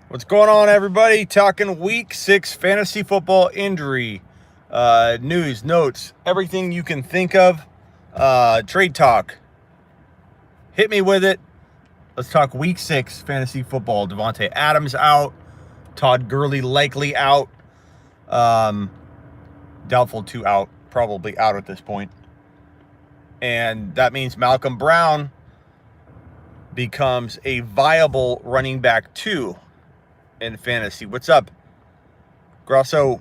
What's going on, everybody? Talking week 6 fantasy football injury news, notes, everything you can think of. Trade talk. Hit me with it. Let's talk week 6 fantasy football. Devontae Adams out. Todd Gurley likely out. Doubtful to out. Probably out at this point. And that means Malcolm Brown becomes a viable running back 2 in fantasy. What's up, Grosso?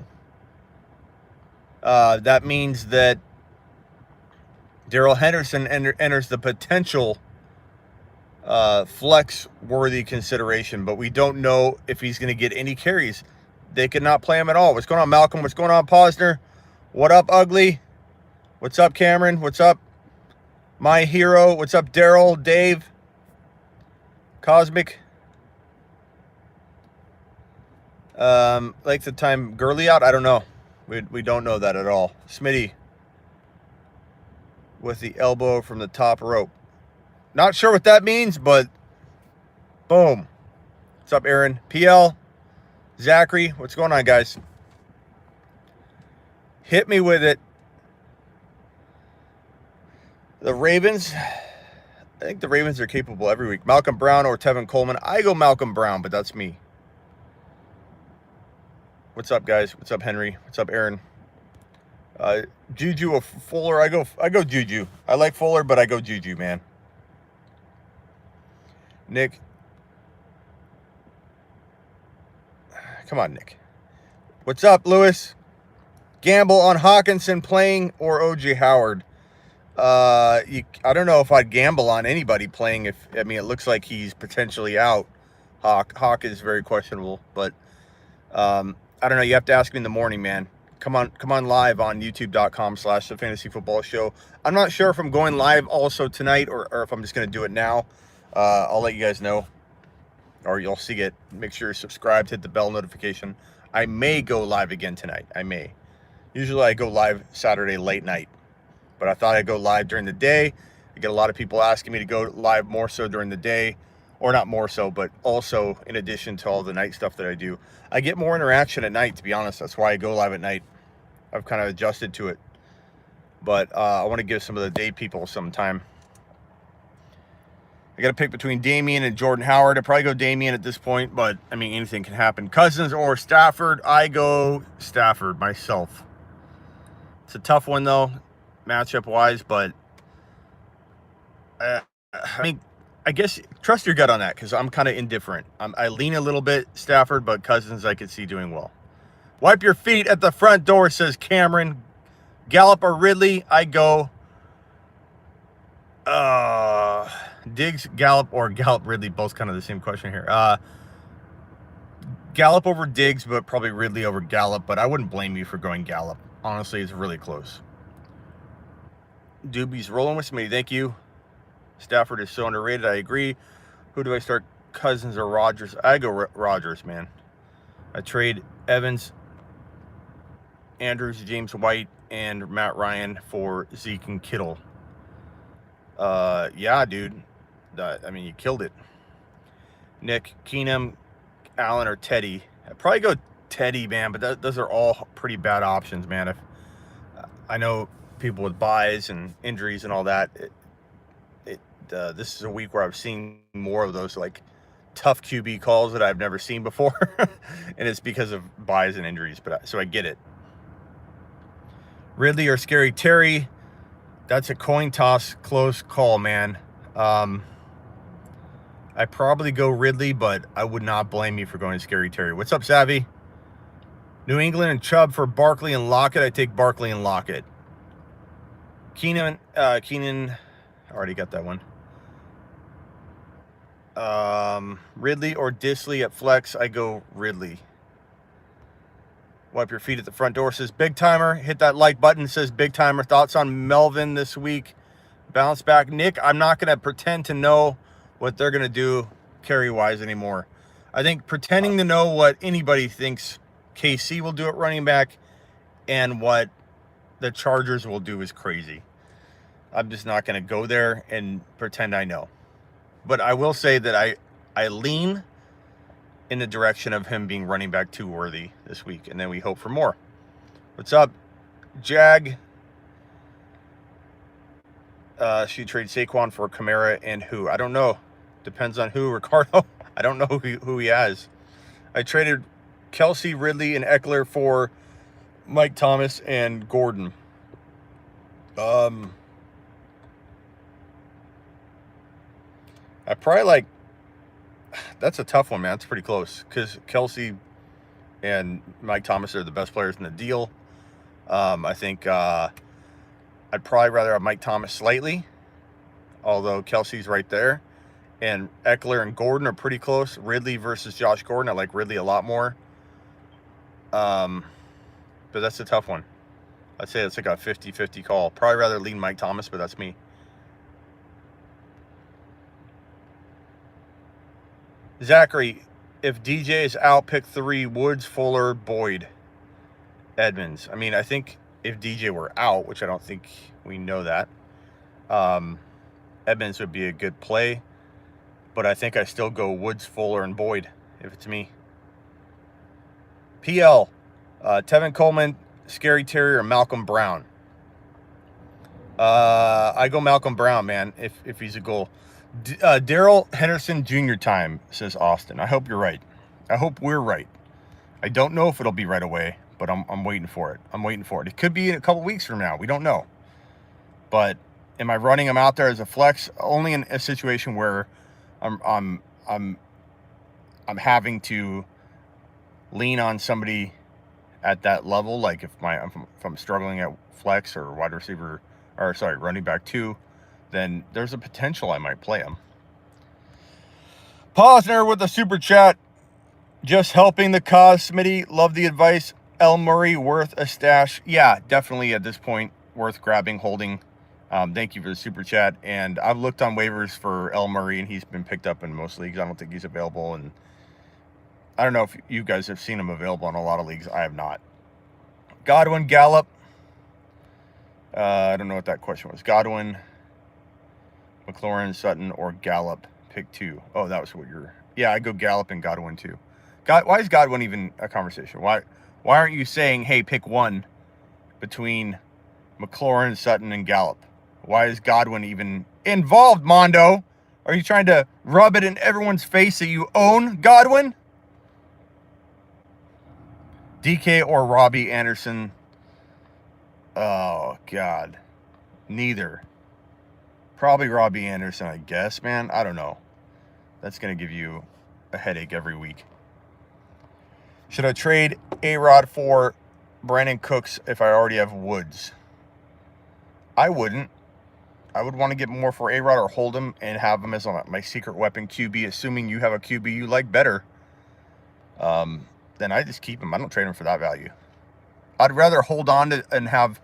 That means that Darrell Henderson enters the potential flex-worthy consideration, but we don't know if he's going to get any carries. They could not play him at all. What's going on, Malcolm? What's going on, Posner? What up, Ugly? What's up, Cameron? What's up, My Hero? What's up, Daryl, Dave, Cosmic? Length of time Gurley out? I don't know. We don't know that at all. Smitty with the elbow from the top rope. Not sure what that means, but boom. What's up, Aaron? PL, Zachary, what's going on, guys? Hit me with it. The Ravens, I think the Ravens are capable every week. Malcolm Brown or Tevin Coleman. I go Malcolm Brown, but that's me. What's up, guys? What's up, Henry? What's up, Aaron? Juju or Fuller? I go Juju. I like Fuller, but I go Juju, man. Nick. Come on, Nick. What's up, Lewis? Gamble on Hawkinson playing or O.J. Howard? I don't know if I'd gamble on anybody playing. It looks like he's potentially out. Hawk is very questionable, but I don't know. You have to ask me in the morning, man. Come on live on youtube.com/thefantasyfootballshow. I'm not sure if I'm going live also tonight or if I'm just going to do it now. I'll let you guys know, or you'll see it. Make sure you're subscribed, hit the bell notification. I may go live again tonight. I may. Usually I go live Saturday late night, but I thought I'd go live during the day. I get a lot of people asking me to go live more so during the day. Or not more so, but also in addition to all the night stuff that I do. I get more interaction at night, to be honest. That's why I go live at night. I've kind of adjusted to it. But I want to give some of the day people some time. I got to pick between Damian and Jordan Howard. I'd probably go Damian at this point, but, I mean, anything can happen. Cousins or Stafford, I go Stafford myself. It's a tough one, though, matchup-wise, but I mean, I guess trust your gut on that because I'm kind of indifferent. I lean a little bit Stafford, but Cousins I could see doing well. Wipe your feet at the front door, says Cameron. Gallup or Ridley, I go Diggs, Gallup, or Gallup, Ridley, both kind of the same question here. Gallup over Diggs, but probably Ridley over Gallup, but I wouldn't blame you for going Gallup. Honestly, it's really close. Doobie's rolling with me. Thank you. Stafford is so underrated. I agree. Who do I start? Cousins or Rodgers? I go Rodgers, man. I trade Evans, Andrews, James White, and Matt Ryan for Zeke and Kittle. Yeah, dude. I mean, you killed it. Nick, Keenum, Allen, or Teddy? I'd probably go Teddy, man, but those are all pretty bad options, man. I know people with buys and injuries and all that. This is a week where I've seen more of those like tough QB calls that I've never seen before, and it's because of buys and injuries. So I get it. Ridley or Scary Terry? That's a coin toss, close call, man. I probably go Ridley, but I would not blame you for going Scary Terry. What's up, Savvy? New England and Chubb for Barkley and Lockett. I take Barkley and Lockett. Keenan, I already got that one. Ridley or Disley at flex, I go Ridley. Wipe your feet at the front door, says Big Timer. Hit that like button, says Big Timer. Thoughts on Melvin this week? Bounce back. Nick, I'm not going to pretend to know what they're going to do carry-wise anymore. I think pretending to know what anybody thinks KC will do at running back and what the Chargers will do is crazy. I'm just not going to go there and pretend I know. But I will say that I lean in the direction of him being running back 2 worthy this week, and then we hope for more. What's up, Jag? Should you trade Saquon for Kamara and who? I don't know. Depends on who, Ricardo. I don't know who he has. I traded Kelsey, Ridley, and Eckler for Mike Thomas and Gordon. I probably like... That's a tough one, man. It's pretty close because Kelsey and Mike Thomas are the best players in the deal. I think I'd probably rather have Mike Thomas slightly, although Kelsey's right there. And Eckler and Gordon are pretty close. Ridley versus Josh Gordon. I like Ridley a lot more. But that's a tough one. I'd say it's like a 50-50 call. Probably rather lean Mike Thomas, but that's me. Zachary, if DJ is out, pick 3, Woods, Fuller, Boyd, Edmonds. I mean, I think if DJ were out, which I don't think we know that, Edmonds would be a good play. But I think I still go Woods, Fuller, and Boyd if it's me. PL, Tevin Coleman, Scary Terry, or Malcolm Brown. I go Malcolm Brown, man, if he's a goal. Daryl Henderson Jr. time, says Austin. I hope you're right. I hope we're right. I don't know if it'll be right away, but I'm waiting for it. I'm waiting for it. It could be in a couple weeks from now. We don't know. But am I running him out there as a flex? Only in a situation where I'm having to lean on somebody at that level. Like if I'm struggling at flex or wide receiver, or sorry, running back 2, then there's a potential I might play him. Posner with a super chat. Just helping the cause, Smitty. Love the advice. El Murray worth a stash. Yeah, definitely at this point worth grabbing, holding. Thank you for the super chat. And I've looked on waivers for El Murray, and he's been picked up in most leagues. I don't think he's available, and I don't know if you guys have seen him available in a lot of leagues. I have not. Godwin, Gallup. I don't know what that question was. Godwin, McLaurin, Sutton, or Gallup. Pick 2. Oh, that was what you're... Yeah, I go Gallup and Godwin too. Why is Godwin even a conversation? Why aren't you saying, hey, pick 1 between McLaurin, Sutton, and Gallup? Why is Godwin even involved, Mondo? Are you trying to rub it in everyone's face that you own Godwin? DK or Robbie Anderson? Oh, God. Neither. Probably Robbie Anderson, I guess, man. I don't know. That's going to give you a headache every week. Should I trade A-Rod for Brandon Cooks if I already have Woods? I wouldn't. I would want to get more for A-Rod or hold him and have him as my secret weapon QB, assuming you have a QB you like better. Then I just keep him. I don't trade him for that value. I'd rather hold on to and have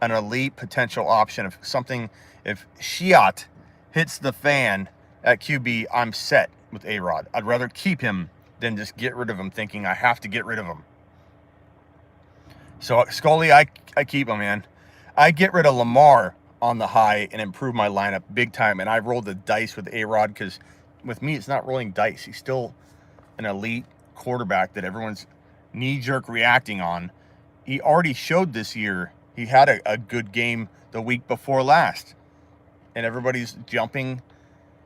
an elite potential option. If Shiat hits the fan at QB, I'm set with A-Rod. I'd rather keep him than just get rid of him thinking I have to get rid of him. So Scully, I keep him, man. I get rid of Lamar on the high and improve my lineup big time. And I rolled the dice with A-Rod because with me, it's not rolling dice. He's still an elite quarterback that everyone's knee-jerk reacting on. He already showed this year he had a good game the week before last. And everybody's jumping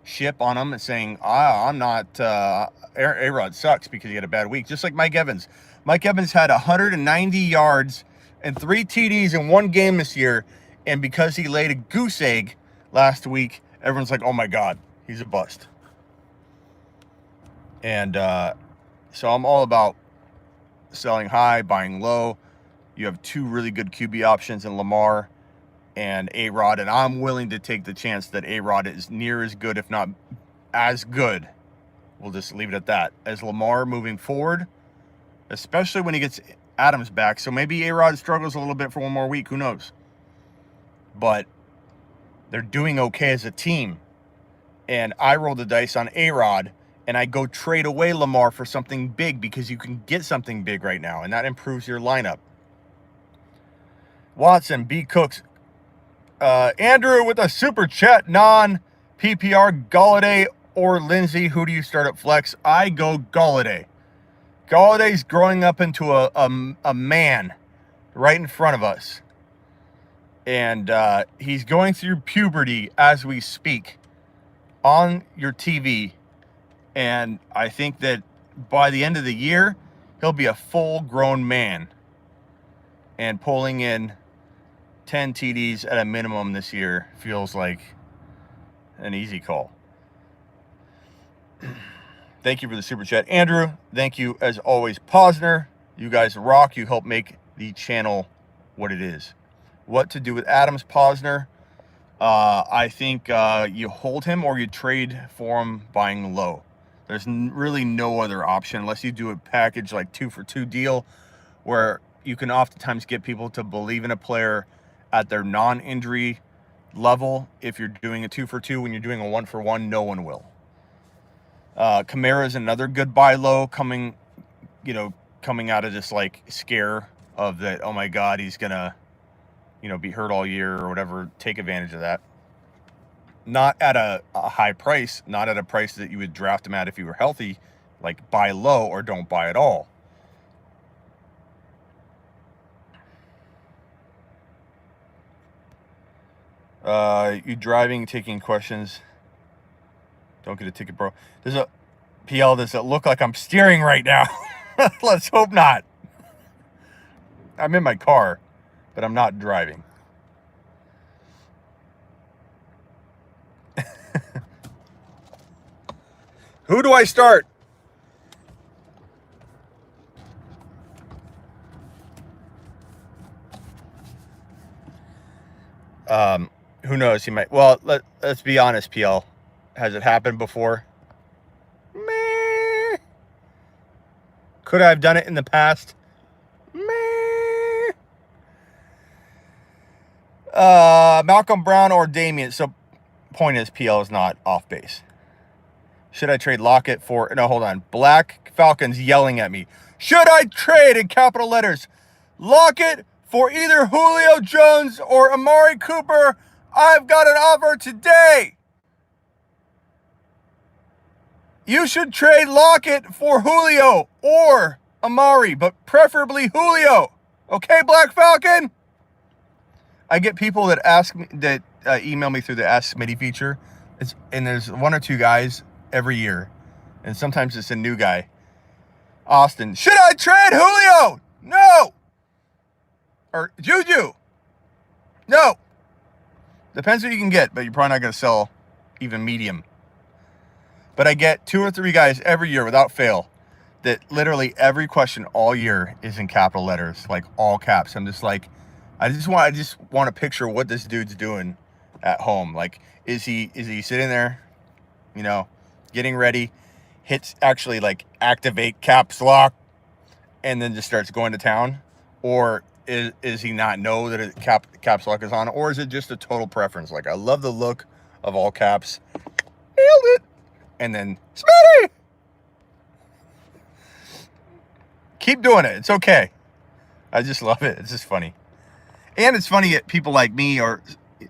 ship on him and saying, I'm not, A-Rod sucks because he had a bad week. Just like Mike Evans. Mike Evans had 190 yards and 3 TDs in one game this year. And because he laid a goose egg last week, everyone's like, oh my God, he's a bust. And so I'm all about selling high, buying low. You have 2 really good QB options in Lamar and A-Rod, and I'm willing to take the chance that A-Rod is near as good, if not as good. We'll just leave it at that. As Lamar moving forward, especially when he gets Adams back. So maybe A-Rod struggles a little bit for one more week. Who knows? But they're doing okay as a team. And I roll the dice on A-Rod, and I go trade away Lamar for something big because you can get something big right now, and that improves your lineup. Watson, B. Cooks. Andrew with a super chat, non-PPR, Galladay or Lindsey. Who do you start at flex? I go Galladay. Galladay's growing up into a man right in front of us. And he's going through puberty as we speak on your TV. And I think that by the end of the year, he'll be a full-grown man and pulling in 10 TDs at a minimum this year feels like an easy call. Thank you for the super chat, Andrew. Thank you, as always, Posner. You guys rock. You help make the channel what it is. What to do with Adams, Posner? I think you hold him or you trade for him buying low. There's really no other option unless you do a package like 2-for-2 deal where you can oftentimes get people to believe in a player at their non-injury level. If you're doing a 2-for-2, when you're doing a 1-for-1, no one will. Kamara is another good buy low coming out of this like scare of that, oh my God, he's gonna, be hurt all year or whatever. Take advantage of that. Not at a high price, not at a price that you would draft him at if you were healthy, like buy low or don't buy at all. You driving, taking questions. Don't get a ticket, bro. There's a PL. Does it look like I'm steering right now? Let's hope not. I'm in my car, but I'm not driving. Who do I start? Who knows? He might. Well, let's be honest, PL. Has it happened before? Meh. Could I have done it in the past? Meh. Malcolm Brown or Damien. So, point is, PL is not off base. Should I trade Lockett for... No, hold on. Black Falcons yelling at me. Should I trade, in capital letters, Lockett for either Julio Jones or Amari Cooper? I've got an offer today. You should trade Lockett for Julio or Amari, but preferably Julio. Okay, Black Falcon? I get people that ask me, that email me through the Ask Smitty feature. And there's one or two guys every year. And sometimes it's a new guy. Austin, should I trade Julio? No. Or Juju? No. Depends what you can get, but you're probably not going to sell even medium. But I get 2 or 3 guys every year without fail that literally every question all year is in capital letters, like all caps. I'm just like, I just want to picture what this dude's doing at home. Like, is he sitting there, getting ready, hits actually like activate caps lock, and then just starts going to town? Or is he not know that a caps lock is on? Or is it just a total preference? Like, I love the look of all caps. Nailed it. And then, Smitty! Keep doing it. It's okay. I just love it. It's just funny. And it's funny that people like me or,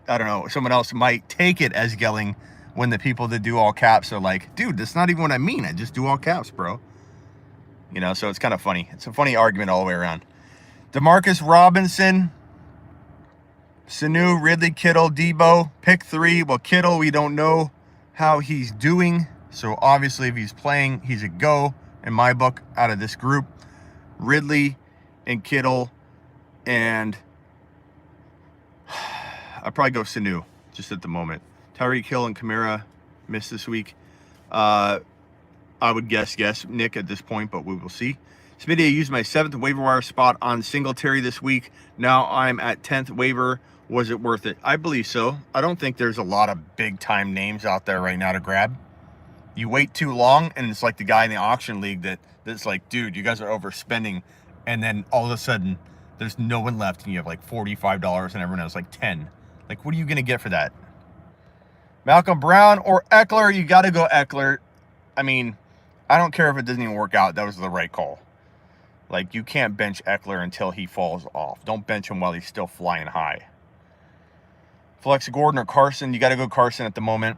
I don't know, someone else might take it as yelling when the people that do all caps are like, dude, that's not even what I mean. I just do all caps, bro. So it's kind of funny. It's a funny argument all the way around. Demarcus Robinson, Sanu, Ridley, Kittle, Debo, pick 3. Well, Kittle, we don't know how he's doing. So obviously if he's playing, he's a go in my book out of this group. Ridley and Kittle, and I'd probably go Sanu just at the moment. Tyreek Hill and Kamara missed this week. I would guess yes, Nick, at this point, but we will see. Smitty, I used my 7th waiver wire spot on Singletary this week. Now I'm at 10th waiver. Was it worth it? I believe so. I don't think there's a lot of big-time names out there right now to grab. You wait too long, and it's like the guy in the auction league that's like, dude, you guys are overspending. And then all of a sudden, there's no one left, and you have like $45, and everyone has like 10. Like, what are you going to get for that? Malcolm Brown or Eckler? You got to go Eckler. I mean, I don't care if it doesn't even work out. That was the right call. Like, you can't bench Eckler until he falls off. Don't bench him while he's still flying high. Flex Gordon or Carson? You got to go Carson at the moment.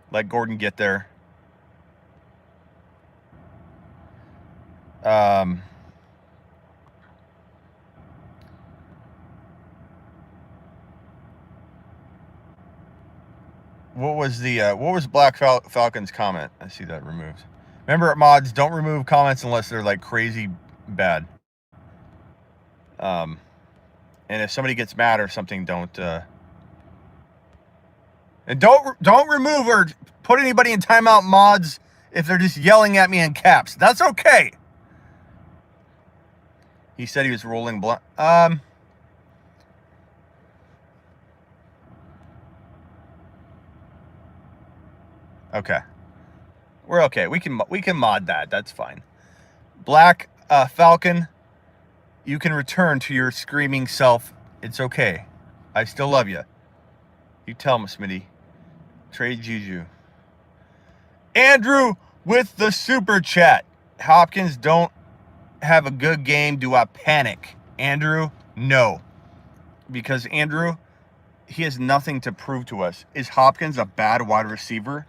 Let Gordon get there. What was Black Falcon's comment? I see that removed. Remember, mods, don't remove comments unless they're like crazy bad. And if somebody gets mad or something, don't and don't remove or put anybody in timeout, mods, if they're just yelling at me in caps. That's okay. He said he was rolling blunt. Okay. We're okay. We can mod that. That's fine. Black Falcon, you can return to your screaming self. It's okay. I still love you. You tell me, Smitty. Trade Juju. Andrew with the super chat. Hopkins don't have a good game. Do I panic? Andrew, no. Because Andrew, he has nothing to prove to us. Is Hopkins a bad wide receiver?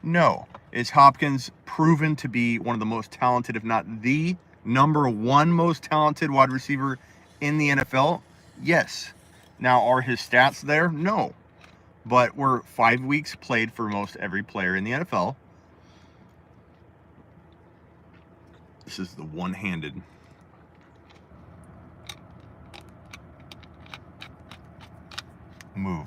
No. Is Hopkins proven to be one of the most talented, if not the number one most talented wide receiver in the NFL? Yes. Now, are his stats there? No. But we're 5 weeks played for most every player in the NFL. This is the one-handed. Move.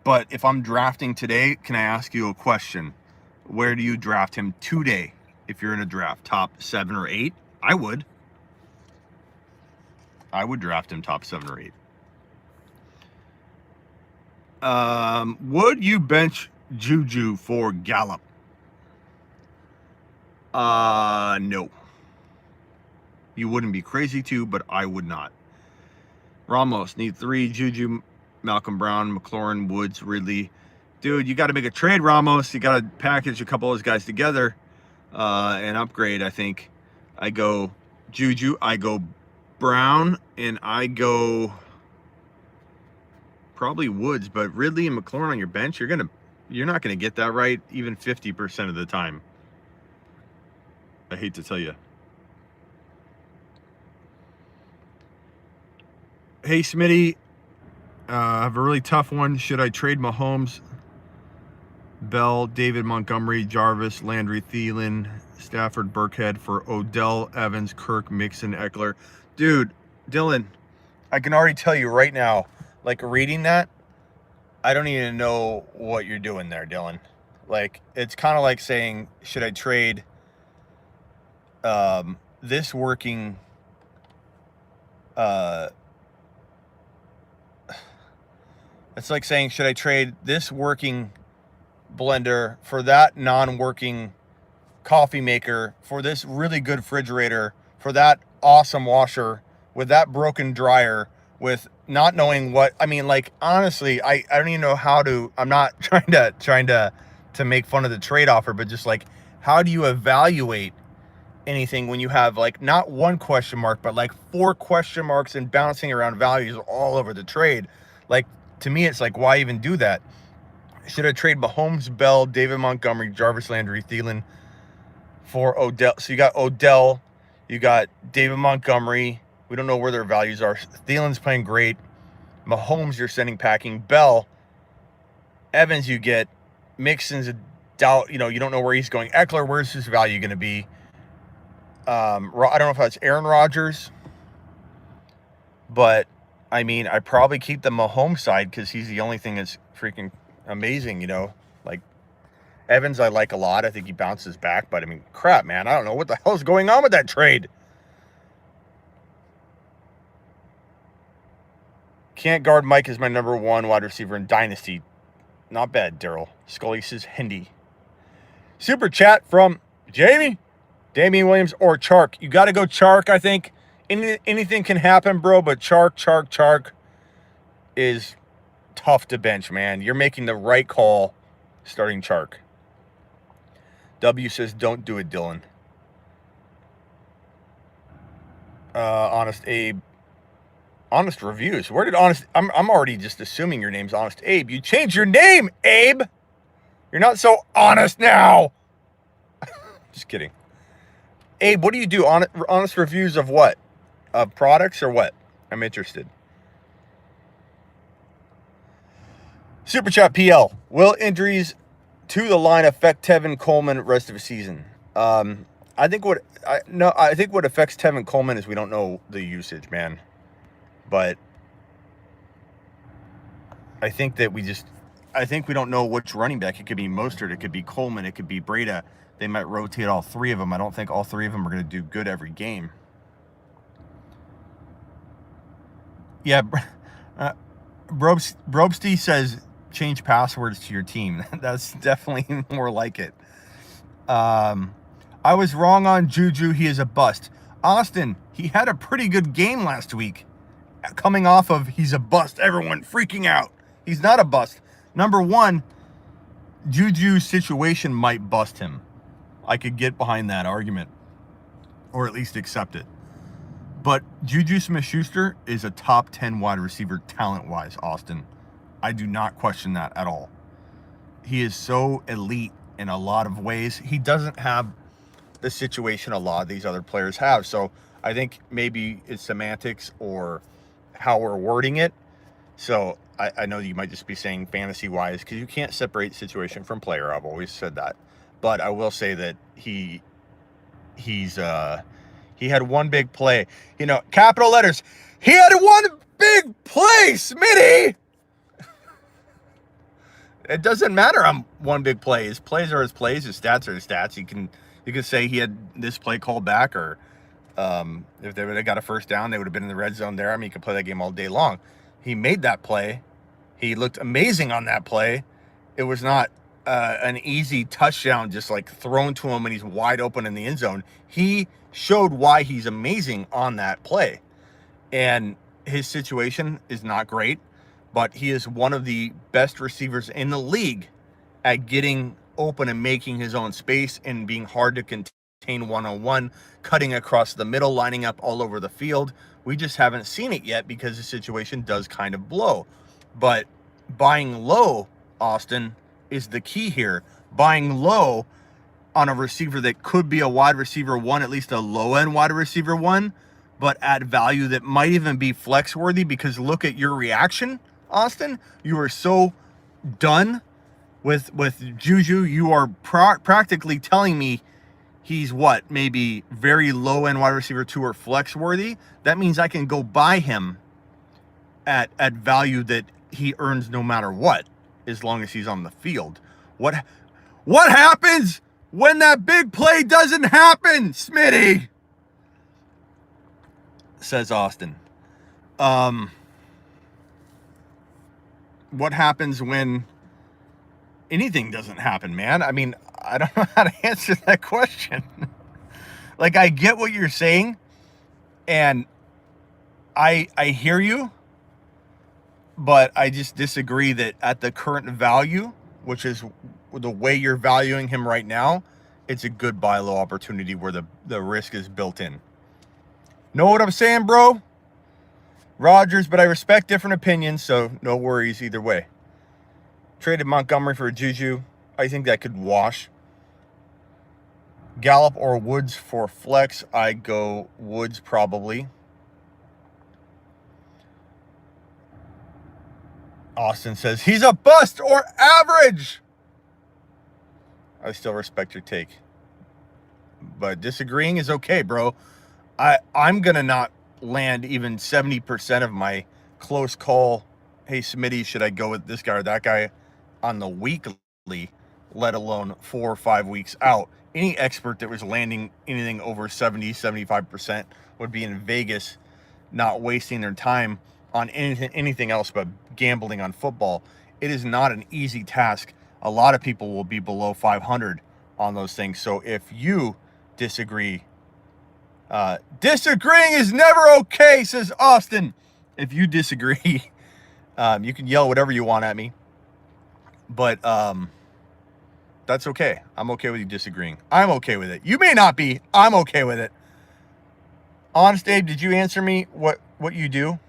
But if I'm drafting today, can I ask you a question? Where do you draft him today? If you're in a draft, top 7 or 8? I would draft him top 7 or 8. Would you bench Juju for Gallup? No. You wouldn't be crazy to, but I would not. Ramos, need 3. Juju, Malcolm Brown, McLaurin, Woods, Ridley. Dude, you got to make a trade, Ramos. You got to package a couple of those guys together and upgrade, I think. I go Juju, I go Brown, and I go probably Woods. But Ridley and McLaurin on your bench, you're not gonna get that right even 50% of the time. I hate to tell you. Hey, Smitty, I have a really tough one. Should I trade Mahomes, Bell, David Montgomery, Jarvis, Landry, Thielen, Stafford, Burkhead for Odell, Evans, Kirk, Mixon, Eckler? Dude, Dylan, I can already tell you right now, like reading that, I don't even know what you're doing there, Dylan. Like, it's kind of like saying, should I trade this working it's like saying, should I trade this working blender for that non-working coffee maker, for this really good refrigerator, for that awesome washer, with that broken dryer, with not knowing what, I mean, like, honestly, I don't even know how to, I'm not trying to make fun of the trade offer, but just like, how do you evaluate anything when you have like not one question mark, but like 4 question marks and bouncing around values all over the trade? Like, to me, it's like, why even do that? Should I trade Mahomes, Bell, David Montgomery, Jarvis Landry, Thielen for Odell? So you got Odell, you got David Montgomery. We don't know where their values are. Thielen's playing great. Mahomes, you're sending packing. Bell, Evans, you get. Mixon's a doubt. You know, you don't know where he's going. Eckler, where's his value going to be? I don't know if that's Aaron Rodgers, but I mean, I probably keep the Mahomes side because he's the only thing that's freaking amazing, you know. Like, Evans, I like a lot. I think he bounces back, but I mean, crap, man. I don't know what the hell's going on with that trade. Can't guard Mike as my number 1 wide receiver in Dynasty. Not bad, Daryl. Scully says Hindi. Super chat from Jamie, Damian Williams, or Chark. You got to go Chark, I think. Anything can happen, bro, but Chark is tough to bench, man. You're making the right call starting Chark. W says, don't do it, Dylan. Honest Abe. Honest Reviews. Where did Honest... I'm already just assuming your name's Honest Abe. You changed your name, Abe! You're not so honest now! Just kidding. Abe, what do you do? Honest reviews of what? Of products or what? I'm interested. Super Chat PL. Will injuries to the line affect Tevin Coleman rest of the season? I think what affects Tevin Coleman is we don't know the usage, man. But I think we don't know which running back. It could be Mostert, it could be Coleman, it could be Breda. They might rotate all three of them. I don't think all three of them are going to do good every game. Yeah, Brobsty says change passwords to your team. That's definitely more like it. I was wrong on Juju. He is a bust. Austin, he had a pretty good game last week. Coming off of he's a bust, everyone freaking out. He's not a bust. Number one, Juju's situation might bust him. I could get behind that argument, or at least accept it. But Juju Smith-Schuster is a top 10 wide receiver talent-wise, Austin. I do not question that at all. He is so elite in a lot of ways. He doesn't have the situation a lot of these other players have. So I think maybe it's semantics or how we're wording it. So I know you might just be saying fantasy-wise, because you can't separate situation from player. I've always said that. But I will say that he had one big play. You know, capital letters. He had one big play, Smitty! It doesn't matter on one big play. His plays are his plays. His stats are his stats. You can say he had this play called back, or if they would have got a first down, they would have been in the red zone there. I mean, you could play that game all day long. He made that play. He looked amazing on that play. It was not an easy touchdown just like thrown to him and he's wide open in the end zone. He showed why he's amazing on that play. And his situation is not great, but he is one of the best receivers in the league at getting open and making his own space and being hard to contain one-on-one, cutting across the middle, lining up all over the field. We just haven't seen it yet because the situation does kind of blow. But buying low, Austin, is the key here. Buying low on a receiver that could be a wide receiver one, at least a low-end wide receiver one, but at value that might even be flex-worthy, because look at your reaction, Austin. You are so done with Juju. You are practically telling me he's what, maybe very low-end wide receiver 2 or flex-worthy. That means I can go buy him at value that he earns no matter what, as long as he's on the field. What happens when that big play doesn't happen, Smitty? Says Austin. What happens when anything doesn't happen, man? I mean, I don't know how to answer that question. Like, I get what you're saying, and I hear you, but I just disagree that at the current value, which is the way you're valuing him right now, it's a good buy low opportunity where the risk is built in. Know what I'm saying, bro? Rogers, but I respect different opinions, so no worries either way. Traded Montgomery for a Juju. I think that could wash. Gallup or Woods for flex. I go Woods probably. Austin says he's a bust or average. I still respect your take, but disagreeing is okay, bro. I'm gonna not land even 70% of my close call. Hey, Smitty, should I go with this guy or that guy on the weekly, let alone 4 or 5 weeks out? Any expert that was landing anything over 70-75% would be in Vegas, not wasting their time on anything else but gambling on football. It is not an easy task. A lot of people will be below 500 on those things. So if you disagree, disagreeing is never okay, says Austin. If you disagree, you can yell whatever you want at me, but that's okay. I'm okay with you disagreeing. I'm okay with it. You may not be. I'm okay with it. Honest Abe, did you answer me what you do?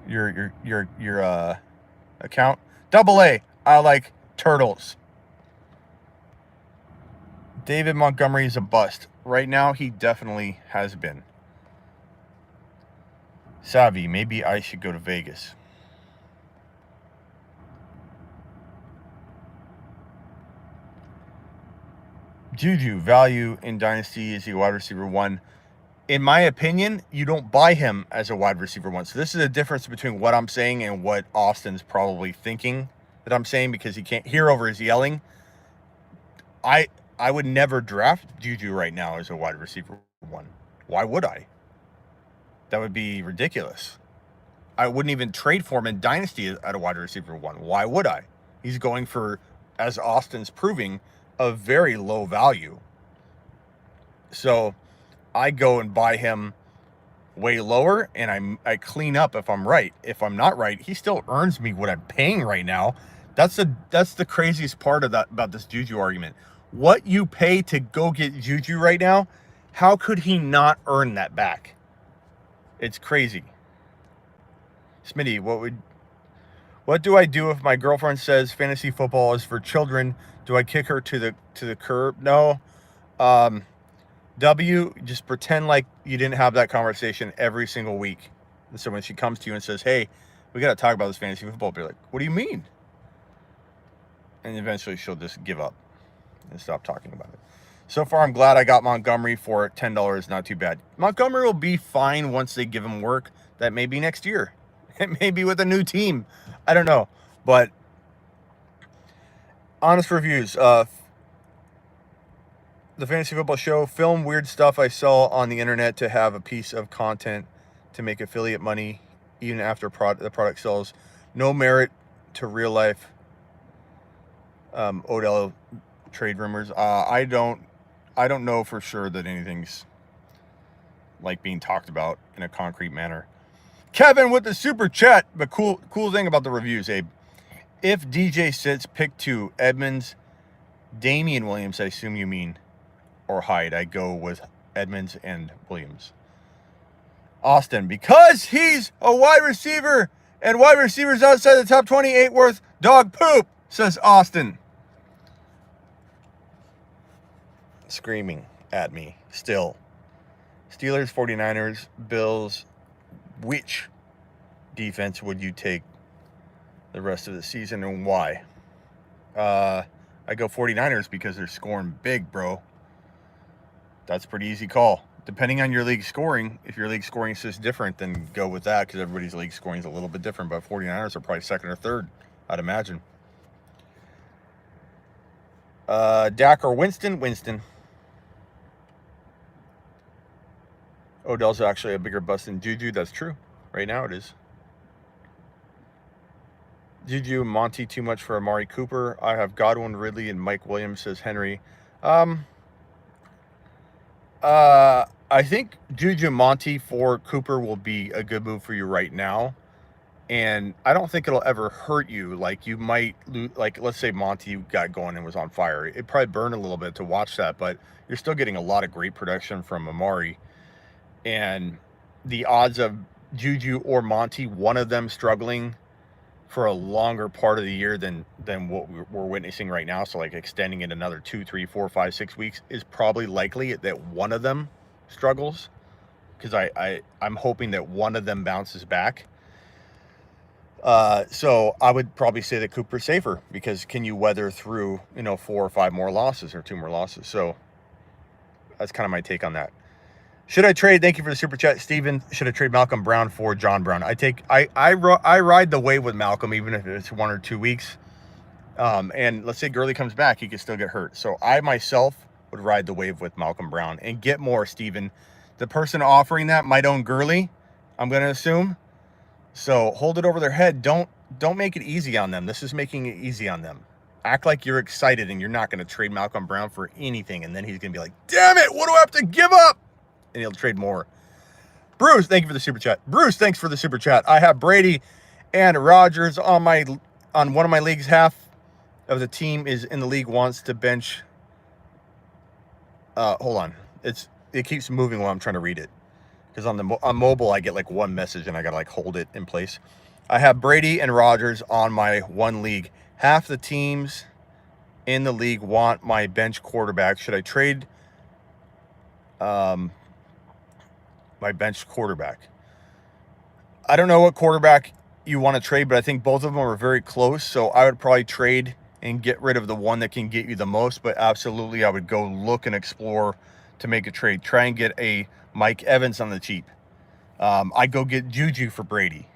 Your account? Double A. I like turtles. David Montgomery is a bust. Right now, he definitely has been. Savvy, maybe I should go to Vegas. Juju, value in Dynasty is a wide receiver 1. In my opinion, you don't buy him as a wide receiver 1. So this is a difference between what I'm saying and what Austin's probably thinking that I'm saying, because he can't hear over his yelling. I would never draft Juju right now as a wide receiver 1. Why would I? That would be ridiculous. I wouldn't even trade for him in Dynasty at a wide receiver 1. Why would I? He's going for, as Austin's proving, a very low value. So I go and buy him way lower, and I clean up if I'm right. If I'm not right, he still earns me what I'm paying right now. That's the craziest part of that, about this Juju argument. What you pay to go get Juju right now, how could he not earn that back? It's crazy. Smitty, what do I do if my girlfriend says fantasy football is for children? Do I kick her to the curb? No. W, just pretend like you didn't have that conversation every single week. And so when she comes to you and says, hey, we got to talk about this fantasy football, be like, what do you mean? And eventually she'll just give up and stop talking about it. So far, I'm glad I got Montgomery for $10. Not too bad. Montgomery will be fine once they give him work. That may be next year. It may be with a new team. I don't know. But honest reviews. The Fantasy Football Show, film weird stuff I saw on the internet to have a piece of content to make affiliate money even after the product sells. No merit to real life. Odell trade rumors. I don't know for sure that anything's like being talked about in a concrete manner. Kevin with the super chat. But cool thing about the reviews, Abe. If DJ sits, pick 2. Edmonds, Damian Williams, I assume you mean, or Hyde. I go with Edmonds and Williams. Austin, because he's a wide receiver and wide receivers outside the top 20 ain't worth dog poop, says Austin. Screaming at me still. Steelers, 49ers, Bills. Which defense would you take the rest of the season and why? I go 49ers because they're scoring big, bro. That's a pretty easy call. Depending on your league scoring, if your league scoring is just different, then go with that, because everybody's league scoring is a little bit different. But 49ers are probably second or third, I'd imagine. Dak or Winston? Winston. Odell's actually a bigger bust than Juju. That's true. Right now it is. Juju and Monty too much for Amari Cooper. I have Godwin, Ridley, and Mike Williams, says Henry. I think Juju and Monty for Cooper will be a good move for you right now. And I don't think it'll ever hurt you. Like, you might lose, like, let's say Monty got going and was on fire. It probably burned a little bit to watch that, but you're still getting a lot of great production from Amari. And the odds of Juju or Monty, one of them struggling for a longer part of the year than what we're witnessing right now, so like extending it another 2, 3, 4, 5, 6 weeks, is probably likely that one of them struggles, because I'm hoping that one of them bounces back. So I would probably say that Cooper's safer, because can you weather through 4 or 5 more losses or 2 more losses? So that's kind of my take on that. Should I trade? Thank you for the super chat, Steven. Should I trade Malcolm Brown for John Brown? I ride the wave with Malcolm, even if it's 1 or 2 weeks. And let's say Gurley comes back, he could still get hurt. So I myself would ride the wave with Malcolm Brown and get more, Steven. The person offering that might own Gurley, I'm going to assume. So hold it over their head. Don't make it easy on them. This is making it easy on them. Act like you're excited and you're not going to trade Malcolm Brown for anything. And then he's going to be like, damn it, what do I have to give up? And he'll trade more. Bruce, thank you for the super chat. Bruce, thanks for the super chat. I have Brady and Rodgers on one of my leagues. Half of the team is in the league wants to bench. Hold on. It keeps moving while I'm trying to read it, because on mobile I get like one message and I gotta like hold it in place. I have Brady and Rodgers on my one league. Half the teams in the league want my bench quarterback. Should I trade my bench quarterback? I don't know what quarterback you want to trade, but I think both of them are very close. So I would probably trade and get rid of the one that can get you the most. But absolutely, I would go look and explore to make a trade. Try and get a Mike Evans on the cheap. I'd go get Juju for Brady.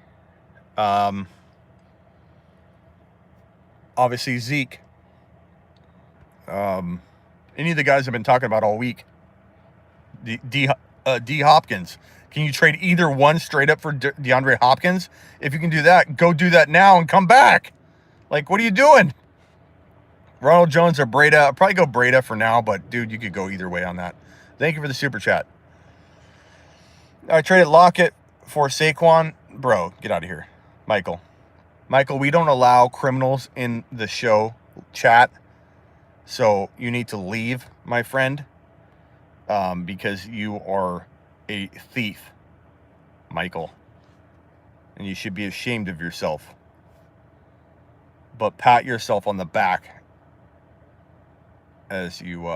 Obviously, Zeke. Any of the guys I've been talking about all week. D Hopkins. Can you trade either one straight up for DeAndre Hopkins? If you can do that, go do that now and come back. Like, what are you doing? Ronald Jones or Breda? I'll probably go Breda for now, but dude, you could go either way on that. Thank you for the super chat. I traded Lockett for Saquon. Bro, get out of here. Michael, we don't allow criminals in the show chat, so you need to leave, my friend, because you are a thief, Michael, and you should be ashamed of yourself. But pat yourself on the back as you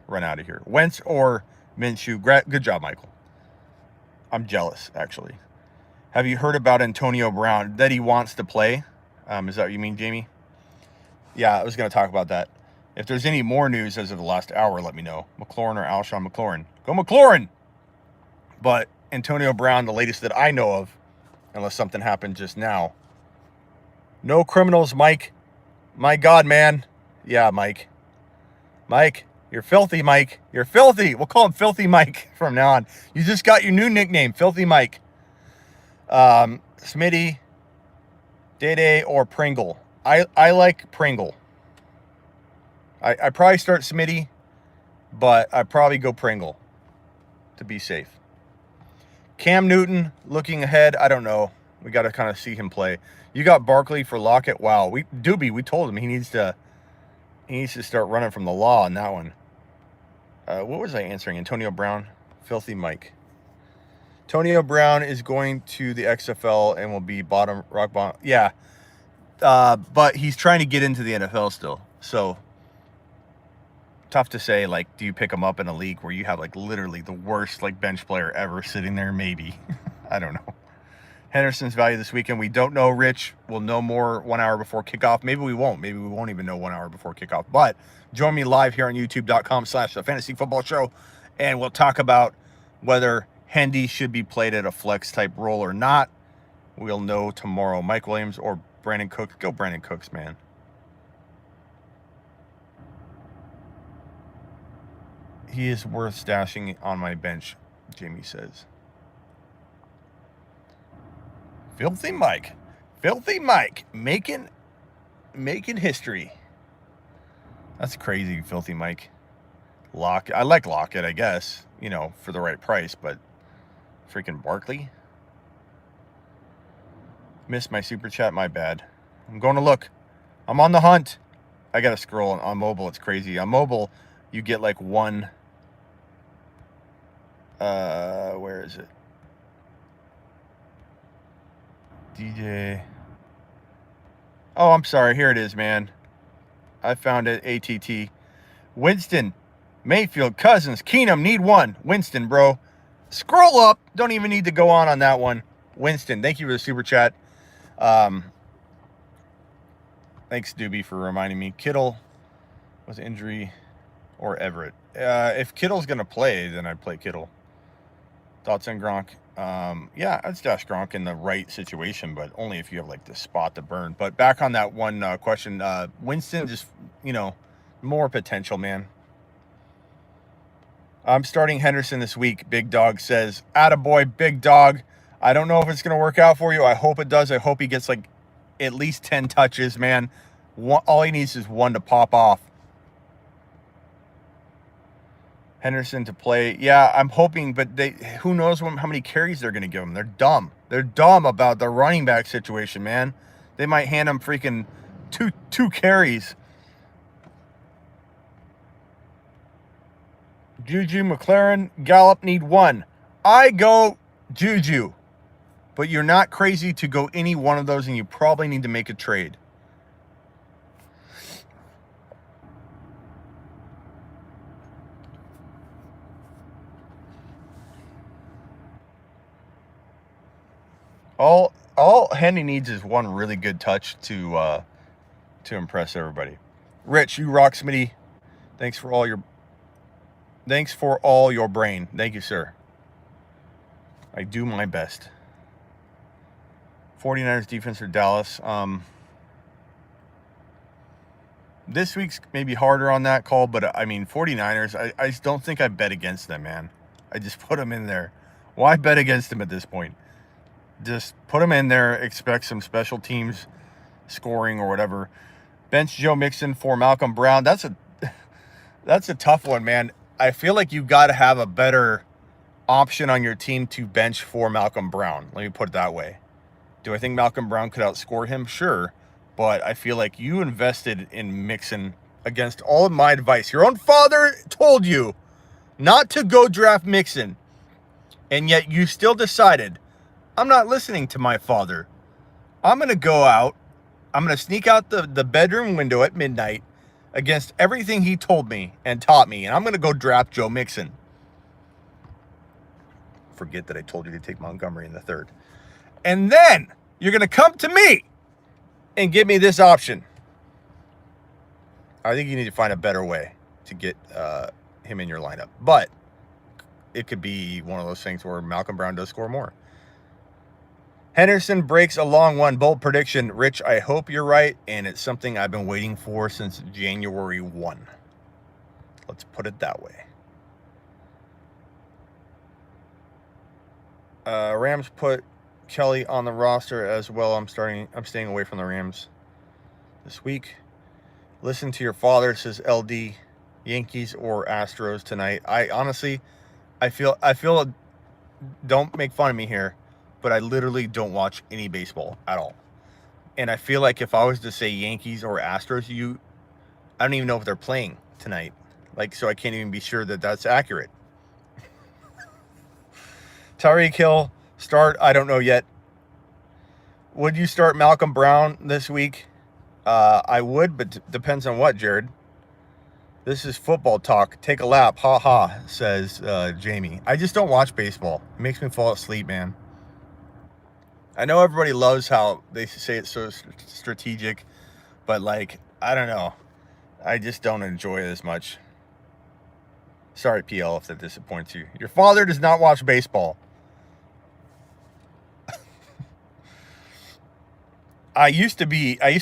run out of here. Wentz or Minshew? Good job, Michael. I'm jealous, actually. Have you heard about Antonio Brown, that he wants to play? Is that what you mean, Jamie? Yeah, I was going to talk about that. If there's any more news as of the last hour, let me know. McLaurin or Alshon McLaurin? Go McLaurin! But Antonio Brown, the latest that I know of, unless something happened just now. No criminals, Mike. My God, man. Yeah, Mike. Mike, you're filthy, Mike. You're filthy. We'll call him Filthy Mike from now on. You just got your new nickname, Filthy Mike. Smitty, Day or Pringle. I like Pringle. I probably start Smitty, but I probably go Pringle to be safe. Cam Newton looking ahead. I don't know. We got to kind of see him play. You got Barkley for Lockett. Wow, we told him he needs to start running from the law on that one. What was I answering? Antonio Brown, Filthy Mike. Antonio Brown is going to the XFL and will be rock bottom. Yeah, but he's trying to get into the NFL still. So tough to say. Like, do you pick him up in a league where you have like literally the worst like bench player ever sitting there? Maybe. I don't know. Henderson's value this weekend, we don't know, Rich. We'll know more 1 hour before kickoff. Maybe we won't. Maybe we won't even know 1 hour before kickoff. But join me live here on youtube.com/The Fantasy Football Show, and we'll talk about whether Hendy should be played at a flex type role or not. We'll know tomorrow. Mike Williams or Brandon Cooks. Go Brandon Cooks, man. He is worth stashing on my bench, Jamie says. Filthy Mike, making history. That's crazy, Filthy Mike. I like Lockett, I guess, for the right price, but freaking Barkley. Missed my super chat, my bad. I'm going to look. I'm on the hunt. I gotta scroll on mobile. It's crazy. On mobile, you get like one. Where is it? DJ. Oh, I'm sorry. Here it is, man. I found it. ATT. Winston, Mayfield, Cousins, Keenum, need one. Winston, bro. Scroll up. Don't even need to go on that one. Winston, thank you for the super chat. Thanks, Doobie, for reminding me. Kittle was injury or Everett. If Kittle's going to play, then I'd play Kittle. Thoughts on Gronk? Yeah, I'd stash Gronk in the right situation, but only if you have like the spot to burn. But back on that one question, Winston, just, more potential, man. I'm starting Henderson this week. Big Dog says, attaboy, Big Dog. I don't know if it's going to work out for you. I hope it does. I hope he gets like at least 10 touches, man. All he needs is one to pop off. Henderson to play. Yeah, I'm hoping, but who knows how many carries they're going to give him. They're dumb. They're dumb about the running back situation, man. They might hand him freaking two carries. Juju, McLaren, Gallup need one. I go Juju, but you're not crazy to go any one of those, and you probably need to make a trade. All Henny needs is one really good touch to impress everybody. Rich, you rock, Smitty. Thanks for all your brain. Thank you, sir. I do my best. 49ers defense for Dallas. This week's maybe harder on that call, but I mean, 49ers, I just don't think I bet against them, man. I just put them in there. Why bet against them at this point? Just put them in there, expect some special teams scoring or whatever. Bench Joe Mixon for Malcolm Brown. That's a tough one, man. I feel like you got to have a better option on your team to bench for Malcolm Brown. Let me put it that way. Do I think Malcolm Brown could outscore him? Sure. But I feel like you invested in Mixon against all of my advice. Your own father told you not to go draft Mixon. And yet you still decided, I'm not listening to my father. I'm going to go out. I'm going to sneak out the bedroom window at midnight against everything he told me and taught me. And I'm going to go draft Joe Mixon. Forget that I told you to take Montgomery in the third. And then you're going to come to me and give me this option. I think you need to find a better way to get him in your lineup. But it could be one of those things where Malcolm Brown does score more. Henderson breaks a long one. Bold prediction. Rich, I hope you're right, and it's something I've been waiting for since January 1. Let's put it that way. Rams put Kelly on the roster as well. I'm staying away from the Rams this week. Listen to your father, says LD. Yankees or Astros tonight. I honestly, I feel don't make fun of me here, but I literally don't watch any baseball at all. And I feel like if I was to say Yankees or Astros, I don't even know if they're playing tonight. Like, so I can't even be sure that that's accurate. Tyreek Hill, start, I don't know yet. Would you start Malcolm Brown this week? I would, but depends on what, Jared. This is football talk. Take a lap. Ha ha, says Jamie. I just don't watch baseball. It makes me fall asleep, man. I know everybody loves how they say it's so strategic, but like, I don't know. I just don't enjoy it as much. Sorry, PL, if that disappoints you. Your father does not watch baseball. I used to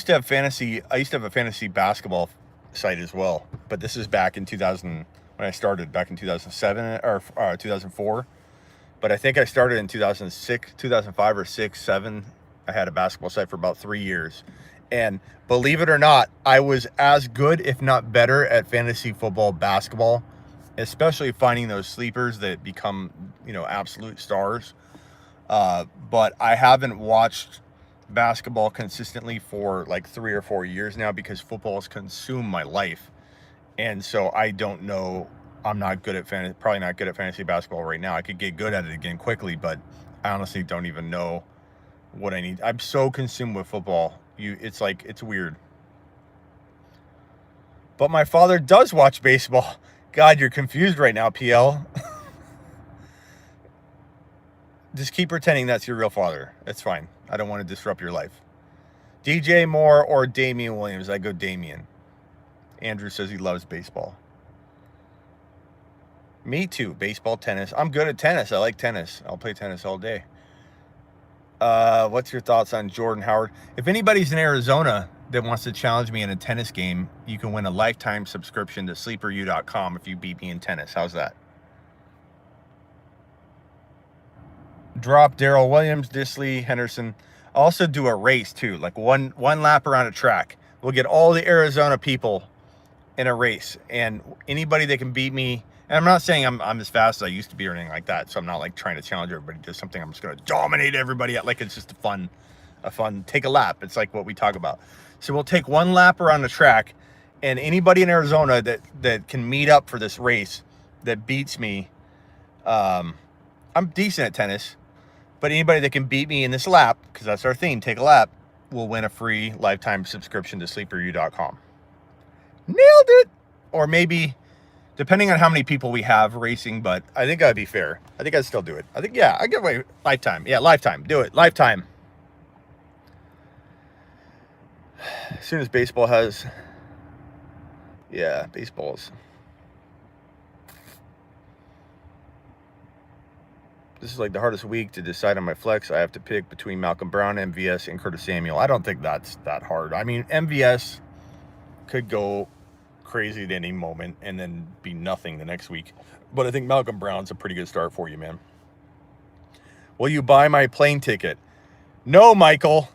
have a fantasy basketball site as well, but this is back in 2000 when I started, back in 2007 or 2004. But I think I started in 2006, 2005 or 6, 7. I had a basketball site for about 3 years. And believe it or not, I was as good, if not better, at fantasy football basketball, especially finding those sleepers that become, absolute stars. But I haven't watched basketball consistently for like 3 or 4 years now because football has consumed my life. And so I don't know. I'm not good at probably not good at fantasy basketball right now. I could get good at it again quickly, but I honestly don't even know what I need. I'm so consumed with football. It's weird. But my father does watch baseball. God, you're confused right now, PL. Just keep pretending that's your real father. It's fine. I don't want to disrupt your life. DJ Moore or Damian Williams? I go Damian. Andrew says he loves baseball. Me too. Baseball, tennis. I'm good at tennis. I like tennis. I'll play tennis all day. What's your thoughts on Jordan Howard? If anybody's in Arizona that wants to challenge me in a tennis game, you can win a lifetime subscription to sleeperu.com if you beat me in tennis. How's that? Drop Darrell Williams, Disley, Henderson. Also do a race too, like one lap around a track. We'll get all the Arizona people in a race, and anybody that can beat me. And I'm not saying I'm as fast as I used to be or anything like that, so I'm not like trying to challenge everybody to something I'm just going to dominate everybody at. Like, it's just a fun take a lap. It's like what we talk about. So we'll take one lap around the track, and anybody in Arizona that can meet up for this race that beats me, I'm decent at tennis, but anybody that can beat me in this lap, because that's our theme, take a lap, will win a free lifetime subscription to sleeperu.com. Nailed it! Or maybe, depending on how many people we have racing, but I think that'd be fair. I think I'd still do it. I think, yeah, I give away lifetime. Yeah, lifetime. Do it. Lifetime. As soon as baseball has... Yeah, baseball's... This is like the hardest week to decide on my flex. I have to pick between Malcolm Brown, MVS, and Curtis Samuel. I don't think that's that hard. I mean, MVS could go crazy at any moment and then be nothing the next week. But I think Malcolm Brown's a pretty good start for you, man. Will you buy my plane ticket? No, Michael.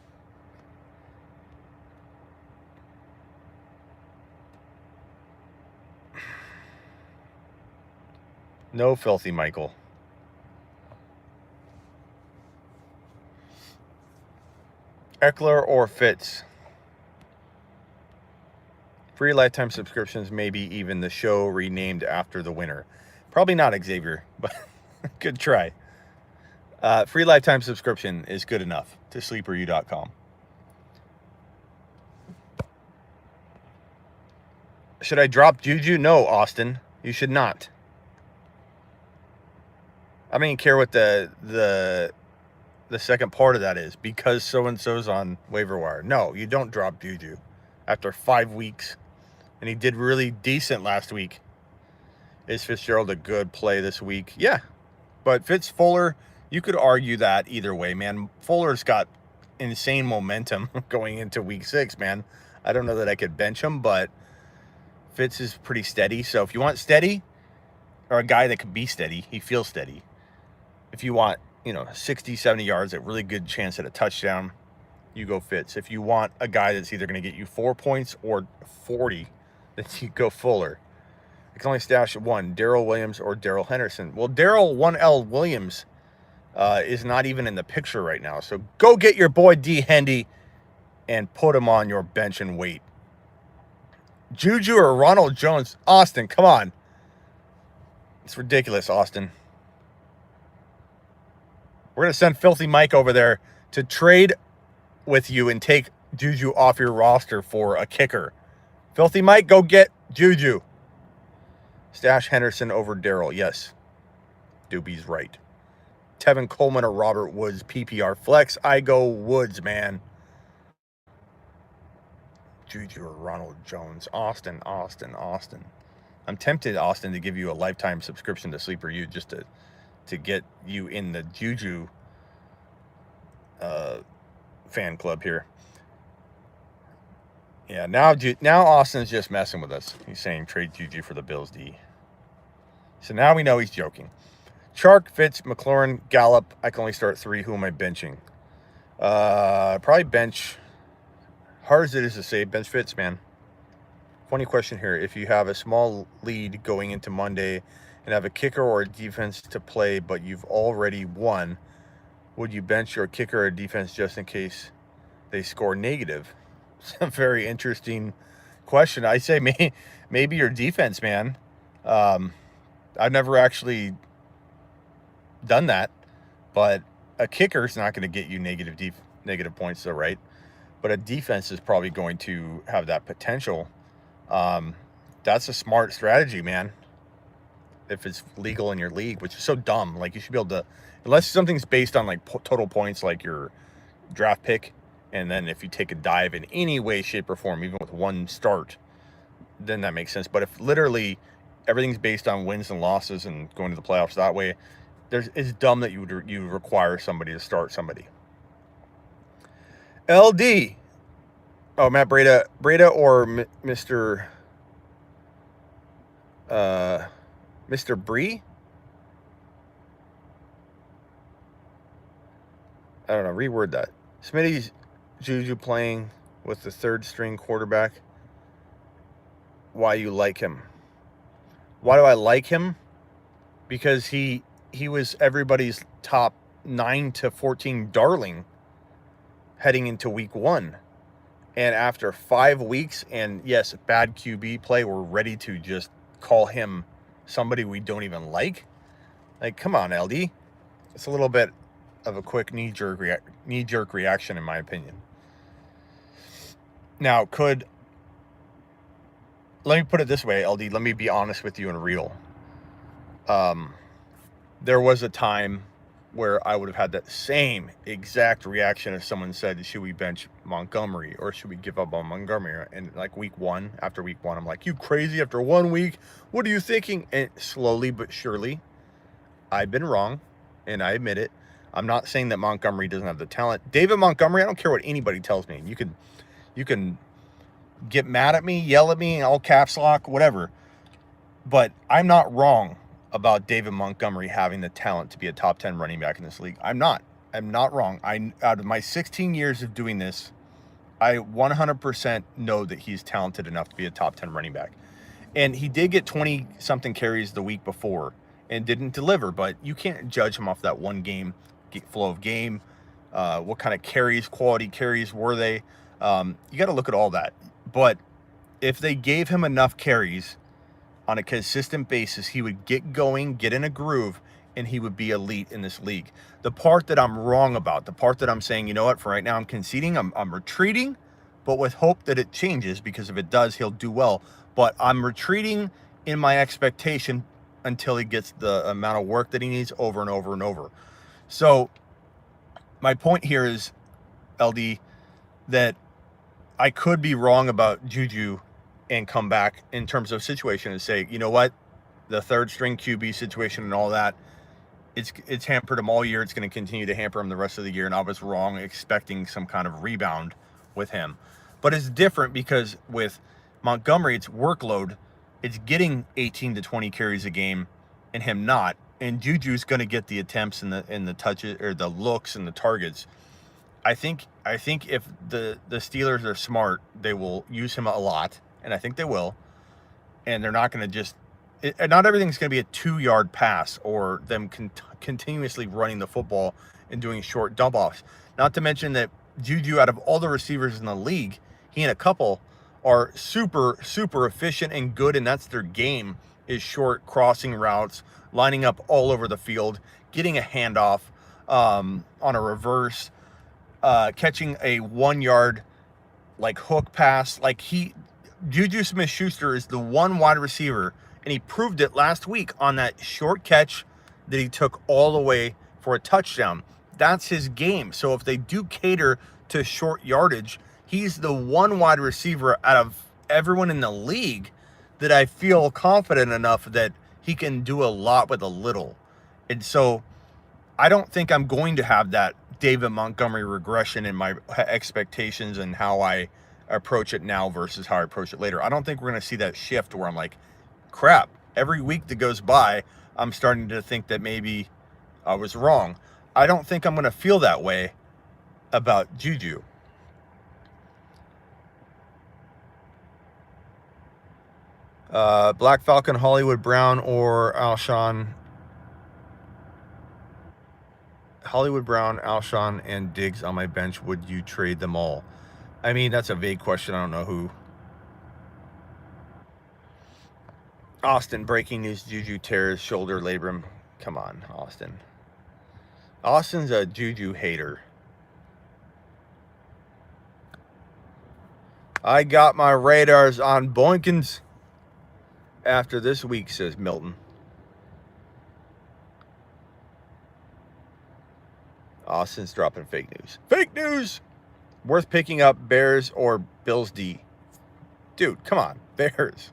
No, filthy Michael. Eckler or Fitz? Free lifetime subscriptions, maybe even the show renamed after the winner. Probably not, Xavier, but good try. Free lifetime subscription is good enough to sleeperu.com. Should I drop Juju? No, Austin. You should not. I don't even care what the second part of that is, because so-and-so's on waiver wire. No, you don't drop Juju after 5 weeks. And he did really decent last week. Is Fitzgerald a good play this week? Yeah. But Fitz Fuller, you could argue that either way, man. Fuller's got insane momentum going into week 6, man. I don't know that I could bench him, but Fitz is pretty steady. So if you want steady, or a guy that can be steady, he feels steady. If you want, 60, 70 yards, a really good chance at a touchdown, you go Fitz. If you want a guy that's either going to get you 4 points or 40, then you go Fuller. I can only stash one, Darrell Williams or Darrell Henderson. Well, Darrell 1L Williams is not even in the picture right now. So go get your boy D. Hendy and put him on your bench and wait. Juju or Ronald Jones? Austin, come on. It's ridiculous, Austin. We're going to send Filthy Mike over there to trade with you and take Juju off your roster for a kicker. Filthy Mike, go get Juju. Stash Henderson over Darrell. Yes. Doobie's right. Tevin Coleman or Robert Woods, PPR flex. I go Woods, man. Juju or Ronald Jones. Austin. I'm tempted, Austin, to give you a lifetime subscription to Sleeper U just to get you in the Juju fan club here. Yeah, now Austin's just messing with us. He's saying trade Juju for the Bills D. So now we know he's joking. Chark, Fitz, McLaurin, Gallup. I can only start 3. Who am I benching? Probably bench. Hard as it is to say, bench Fitz, man. Funny question here. If you have a small lead going into Monday and have a kicker or a defense to play, but you've already won, would you bench your kicker or defense just in case they score negative? It's a very interesting question. I say maybe your defense, man. I've never actually done that, but a kicker's not going to get you negative points, though, right? But a defense is probably going to have that potential. That's a smart strategy, man. If it's legal in your league, which is so dumb. Like, you should be able to, unless something's based on like total points, like your draft pick, and then if you take a dive in any way, shape, or form, even with one start, then that makes sense. But if literally everything's based on wins and losses and going to the playoffs that way, it's dumb that you require somebody to start somebody. LD. Oh, Matt Breda or Mr. Bree? I don't know. Reword that. Smitty's Juju playing with the third string quarterback. Why you like him? Why do I like him? Because he was everybody's top 9 to 14 darling heading into week 1. And after 5 weeks and, yes, bad QB play, we're ready to just call him somebody we don't even like. Like, come on, LD. It's a little bit of a quick knee-jerk reaction, in my opinion. Now, let me put it this way, LD. Let me be honest with you and real. There was a time where I would have had that same exact reaction if someone said, should we bench Montgomery or should we give up on Montgomery? And like after week one, I'm like, you crazy after 1 week? What are you thinking? And slowly but surely, I've been wrong, and I admit it. I'm not saying that Montgomery doesn't have the talent. David Montgomery, I don't care what anybody tells me. You can get mad at me, yell at me, all caps lock, whatever. But I'm not wrong about David Montgomery having the talent to be a top 10 running back in this league. I'm not wrong. Out of my 16 years of doing this, I 100% know that he's talented enough to be a top 10 running back. And he did get 20 something carries the week before and didn't deliver, but you can't judge him off that one game flow of game. What kind of quality carries were they? You got to look at all that. But if they gave him enough carries on a consistent basis, he would get going, get in a groove, and he would be elite in this league. The part that I'm wrong about, the part that I'm saying, you know what, for right now I'm conceding, I'm retreating, but with hope that it changes, because if it does, he'll do well. But I'm retreating in my expectation until he gets the amount of work that he needs over and over and over. So my point here is, LD, that I could be wrong about Juju and come back in terms of situation and say, you know what, the third string QB situation and all that, it's hampered him all year. It's going to continue to hamper him the rest of the year. And I was wrong expecting some kind of rebound with him. But it's different because with Montgomery, it's workload. It's getting 18 to 20 carries a game and him not. And Juju's going to get the attempts and the touches or the looks and the targets. I think if the Steelers are smart, they will use him a lot, and I think they will. And they're not going to not everything's going to be a 2-yard pass or them continuously running the football and doing short dump offs. Not to mention that Juju, out of all the receivers in the league, he and a couple are super, super efficient and good, and that's their game, is short crossing routes, lining up all over the field, getting a handoff on a reverse, catching a 1-yard like hook pass. Like Juju Smith-Schuster is the one wide receiver, and he proved it last week on that short catch that he took all the way for a touchdown. That's his game. So if they do cater to short yardage, he's the one wide receiver out of everyone in the league that I feel confident enough that he can do a lot with a little. And so I don't think I'm going to have that David Montgomery regression in my expectations and how I approach it now versus how I approach it later. I don't think we're going to see that shift where I'm like, crap, every week that goes by, I'm starting to think that maybe I was wrong. I don't think I'm going to feel that way about Juju. Black Falcon, Hollywood Brown, or Alshon. Hollywood Brown, Alshon, and Diggs on my bench. Would you trade them all? I mean, that's a vague question. I don't know who. Austin, breaking news. Juju tears shoulder labrum. Come on, Austin. Austin's a Juju hater. I got my radars on Boinkins after this week, says Milton. Austin's dropping fake news. Fake news! Worth picking up Bears or Bills D. Dude, come on. Bears.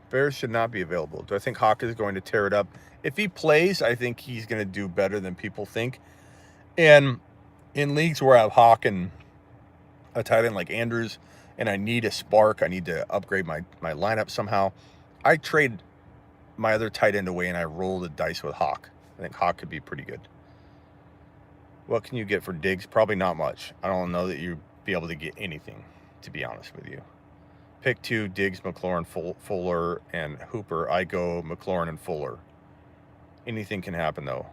Bears should not be available. Do I think Hawk is going to tear it up? If he plays, I think he's going to do better than people think. And in leagues where I have Hawk and a tight end like Andrews, and I need a spark, I need to upgrade my lineup somehow, I trade my other tight end away and I roll the dice with Hawk. I think Hawk could be pretty good. What can you get for Diggs? Probably not much. I don't know that you'd be able to get anything, to be honest with you. Pick 2, Diggs, McLaurin, Fuller, and Hooper. I go McLaurin and Fuller. Anything can happen, though.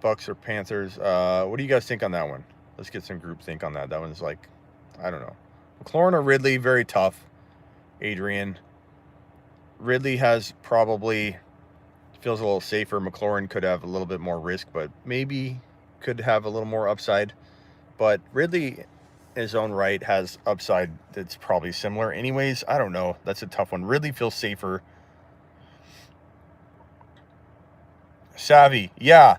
Bucks or Panthers. What do you guys think on that one? Let's get some group think on that. That one's like, I don't know. McLaurin or Ridley, very tough. Adrian. Ridley has probably, feels a little safer. McLaurin could have a little bit more risk, but maybe could have a little more upside. But Ridley, in his own right has upside that's probably similar. Anyways, I don't know. That's a tough one. Ridley feels safer. Savvy, yeah.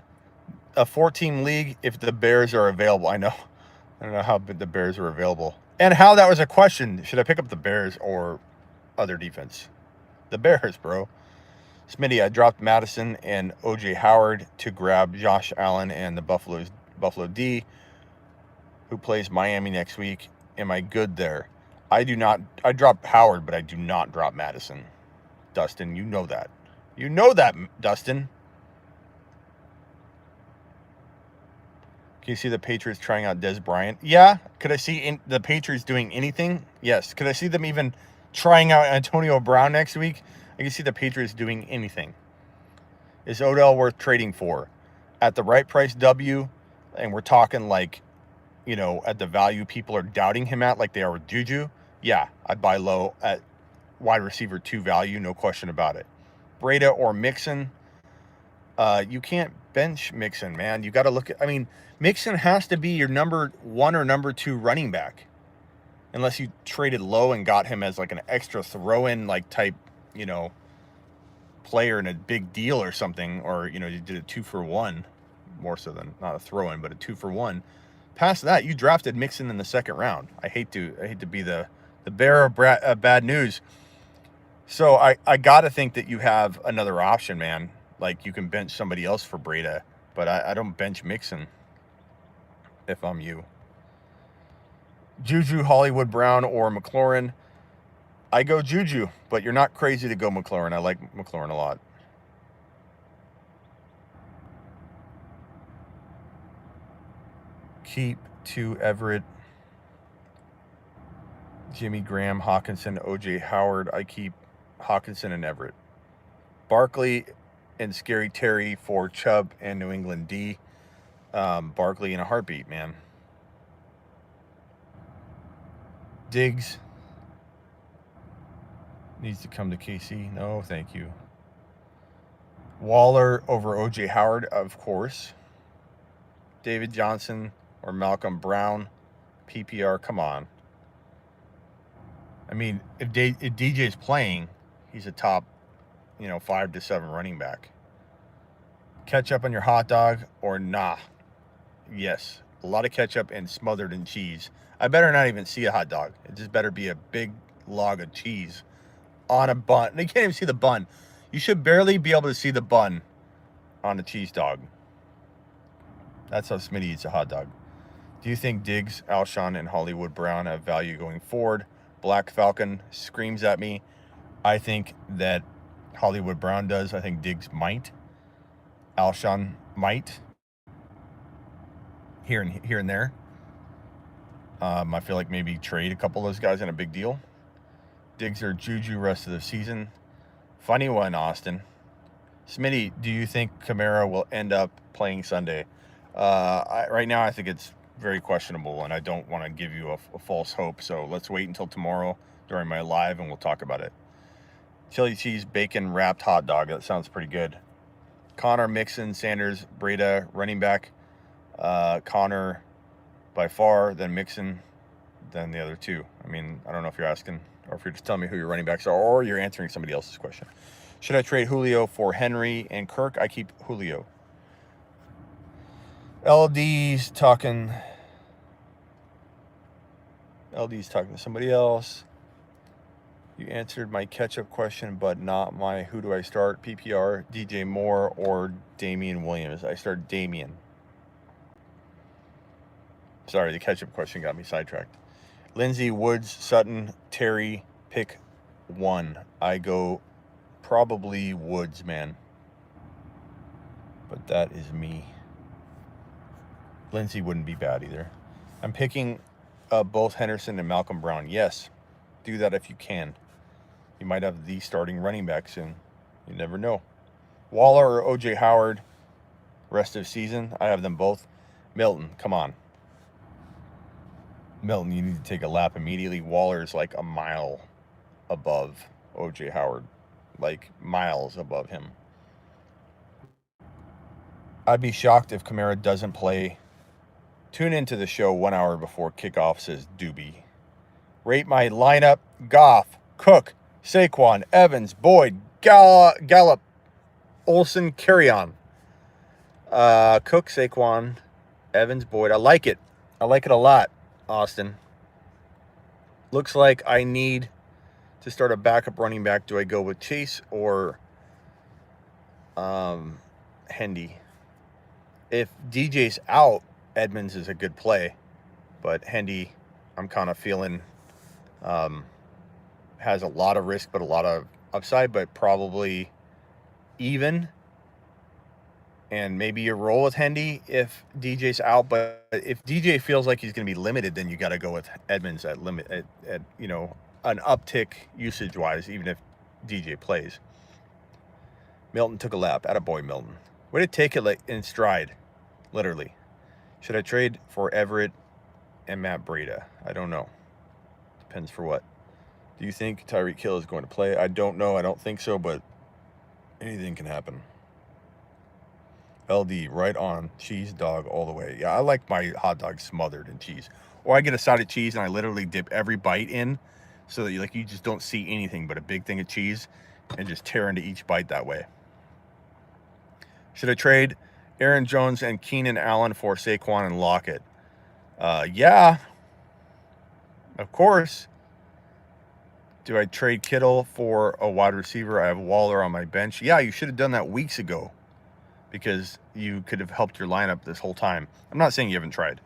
A 4-team league if the Bears are available. I know. I don't know how the Bears are available. And how that was a question. Should I pick up the Bears or other defense? The Bears, bro. Smitty, I dropped Madison and O.J. Howard to grab Josh Allen and the Buffalo D, who plays Miami next week. Am I good there? I do not. I dropped Howard, but I do not drop Madison. Dustin, you know that. You know that, Dustin. Can you see the Patriots trying out Des Bryant? Yeah. Could I see the Patriots doing anything? Yes. Could I see them even trying out Antonio Brown next week? I can see the Patriots doing anything. Is Odell worth trading for? At the right price, W, and we're talking like, you know, at the value people are doubting him at, like they are with Juju, yeah, I'd buy low at wide receiver 2 value, no question about it. Breda or Mixon, you can't bench Mixon, man. You got to look at, I mean, Mixon has to be your number 1 or number 2 running back, unless you traded low and got him as like an extra throw-in like type, you know, player in a big deal or something, or, you know, you did a 2-for-1, more so than not a throw-in, but a 2-for-1. Past that, you drafted Mixon in the 2nd round. I hate to be the bearer of bad news. So I got to think that you have another option, man. Like you can bench somebody else for Breda, but I don't bench Mixon if I'm you. Juju, Hollywood Brown, or McLaurin. I go Juju, but you're not crazy to go McLaurin. I like McLaurin a lot. Keep to Everett, Jimmy Graham, Hawkinson, O.J. Howard. I keep Hawkinson and Everett. Barkley and Scary Terry for Chubb and New England D. Barkley in a heartbeat, man. Diggs needs to come to KC. No, thank you. Waller over O.J. Howard, of course. David Johnson or Malcolm Brown. PPR, come on. I mean, if DJ's playing, he's a top, you know, 5 to 7 running back. Ketchup on your hot dog or nah? Yes, a lot of ketchup and smothered in cheese. I better not even see a hot dog. It just better be a big log of cheese on a bun. And you can't even see the bun. You should barely be able to see the bun on a cheese dog. That's how Smitty eats a hot dog. Do you think Diggs, Alshon, and Hollywood Brown have value going forward? Black Falcon screams at me. I think that Hollywood Brown does. I think Diggs might. Alshon might. Here and there. I feel like maybe trade a couple of those guys in a big deal. Diggs or Juju rest of the season. Funny one, Austin. Smitty, do you think Kamara will end up playing Sunday? Right now, I think it's very questionable, and I don't want to give you a false hope. So let's wait until tomorrow during my live, and we'll talk about it. Chili cheese, bacon, wrapped hot dog. That sounds pretty good. Connor, Mixon, Sanders, Breda, running back. Connor by far, then Mixon, then the other two. I mean, I don't know if you're asking or if you're just telling me who your running backs are, or you're answering somebody else's question. Should I trade Julio for Henry and Kirk? I keep Julio. LD's talking to somebody else. You answered my catch-up question, but not my who do I start? PPR, DJ Moore, or Damian Williams? I start Damian. Sorry, the catch-up question got me sidetracked. Lindsey, Woods, Sutton, Terry, pick one. I go probably Woods, man. But that is me. Lindsey wouldn't be bad either. I'm picking both Henderson and Malcolm Brown. Yes, do that if you can. You might have the starting running back soon. You never know. Waller or O.J. Howard, rest of season. I have them both. Milton, come on. Milton, you need to take a lap immediately. Waller is like a mile above O.J. Howard. Like miles above him. I'd be shocked if Kamara doesn't play Tune into the show 1 hour before kickoff, says Doobie. Rate my lineup: Goff, Cook, Saquon, Evans, Boyd, Gallup, Olsen, Carry-On. Cook, Saquon, Evans, Boyd. I like it. I like it a lot, Austin. Looks like I need to start a backup running back. Do I go with Chase or Hendy? If DJ's out, Edmonds is a good play, but Hendy, I'm kind of feeling has a lot of risk but a lot of upside, but probably even. And maybe you roll with Hendy if DJ's out, but if DJ feels like he's going to be limited, then you got to go with Edmonds at you know, an uptick usage wise, even if DJ plays. Milton took a lap. Attaboy, Milton. Way to take it in stride, literally. Should I trade for Everett and Matt Breida? I don't know. Depends for what. Do you think Tyreek Hill is going to play? I don't know. I don't think so, but anything can happen. LD, right on. Cheese dog all the way. Yeah, I like my hot dog smothered in cheese. Or I get a side of cheese and I literally dip every bite in so that you just don't see anything but a big thing of cheese and just tear into each bite that way. Should I trade Aaron Jones and Keenan Allen for Saquon and Lockett? Yeah. Of course. Do I trade Kittle for a wide receiver? I have Waller on my bench. Yeah, you should have done that weeks ago because you could have helped your lineup this whole time. I'm not saying you haven't tried.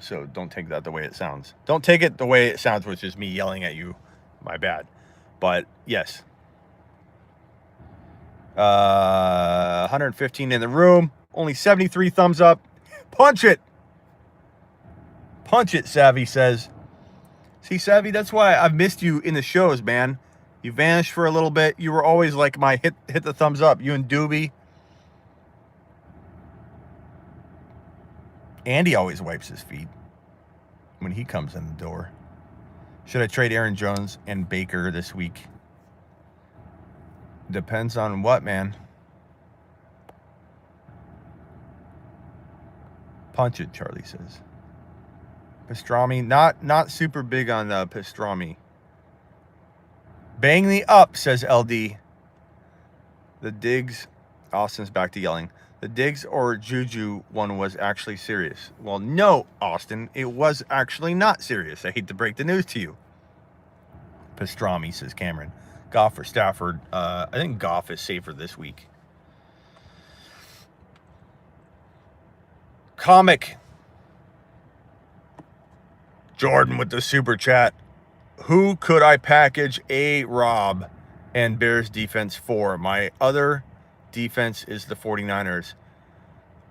So don't take that the way it sounds. Don't take it the way it sounds, which is me yelling at you. My bad. But yes. 115 in the room. Only 73 thumbs up. Punch it. Punch it, Savvy says. See, Savvy, that's why I've missed you in the shows, man. You vanished for a little bit. You were always like my hit the thumbs up. You and Doobie. Andy always wipes his feet when he comes in the door. Should I trade Aaron Jones and Baker this week? Depends on what, man. Punch it, Charlie says. Pastrami, not super big on pastrami. Bang the up, says LD. The Diggs, Austin's back to yelling. The Diggs or Juju one was actually serious. Well, no, Austin, it was actually not serious. I hate to break the news to you. Pastrami, says Cameron. Goff or Stafford? I think Goff is safer this week. Comic. Jordan with the super chat. Who could I package A-Rob and Bears defense for? My other defense is the 49ers.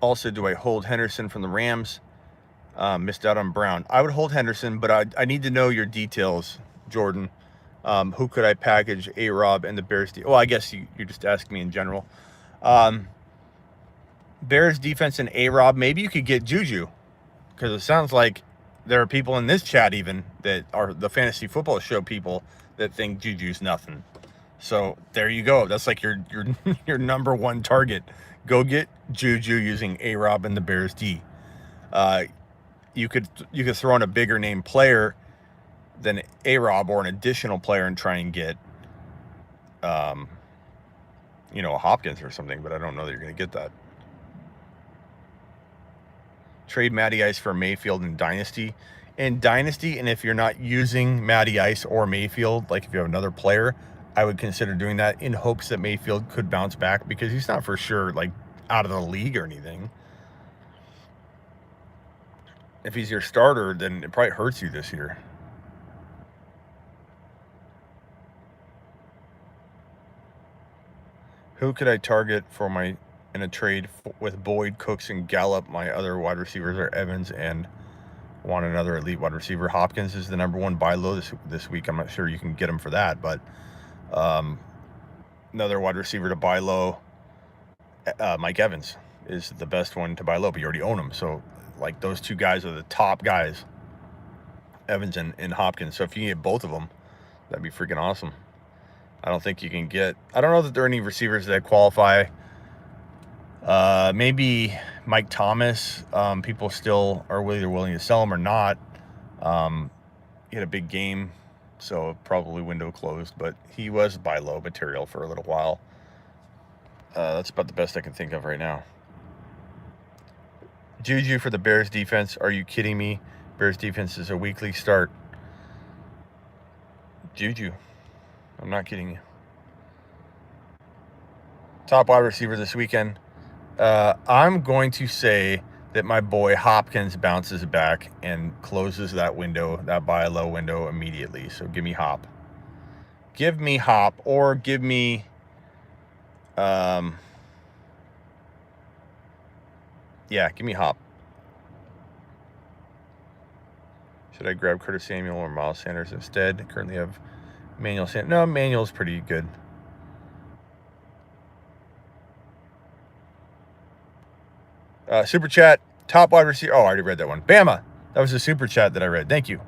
Also, do I hold Henderson from the Rams? Missed out on Brown. I would hold Henderson, but I need to know your details, Jordan. Who could I package A-Rob and the Bears? Well, I guess you're just asking me in general. Bears defense and A-Rob. Maybe you could get Juju, because it sounds like there are people in this chat even that are the fantasy football show people that think Juju's nothing. So there you go. That's like your number one target. Go get Juju using A-Rob and the Bears D. You could throw in a bigger name player than A-Rob or an additional player and try and get, a Hopkins or something, but I don't know that you're going to get that. Trade Matty Ice for Mayfield in Dynasty. In Dynasty, and if you're not using Matty Ice or Mayfield, like if you have another player, I would consider doing that in hopes that Mayfield could bounce back because he's not for sure like out of the league or anything. If he's your starter, then it probably hurts you this year. Who could I target for in a trade with Boyd, Cooks, and Gallup? My other wide receivers are Evans and want another elite wide receiver. Hopkins is the number one buy low this week. I'm not sure you can get him for that, but another wide receiver to buy low. Mike Evans is the best one to buy low, but you already own him. So like those two guys are the top guys, Evans and Hopkins. So if you can get both of them, that'd be freaking awesome. I don't think you can get, I don't know that there are any receivers that qualify. Maybe Mike Thomas, people still are either willing to sell him or not. He had a big game, so probably window closed, but he was buy low material for a little while. That's about the best I can think of right now. Juju for the Bears defense. Are you kidding me? Bears defense is a weekly start. Juju. I'm not kidding you. Top wide receiver this weekend. I'm going to say that my boy Hopkins bounces back and closes that window, that buy low window immediately. So give me Hop. Give me Hop, or give me yeah, give me Hop. Should I grab Curtis Samuel or Miles Sanders instead? I currently have Manuel Sanders. No, Manuel's pretty good. Super chat, top wide receiver. Oh, I already read that one. Bama. That was a super chat that I read. Thank you.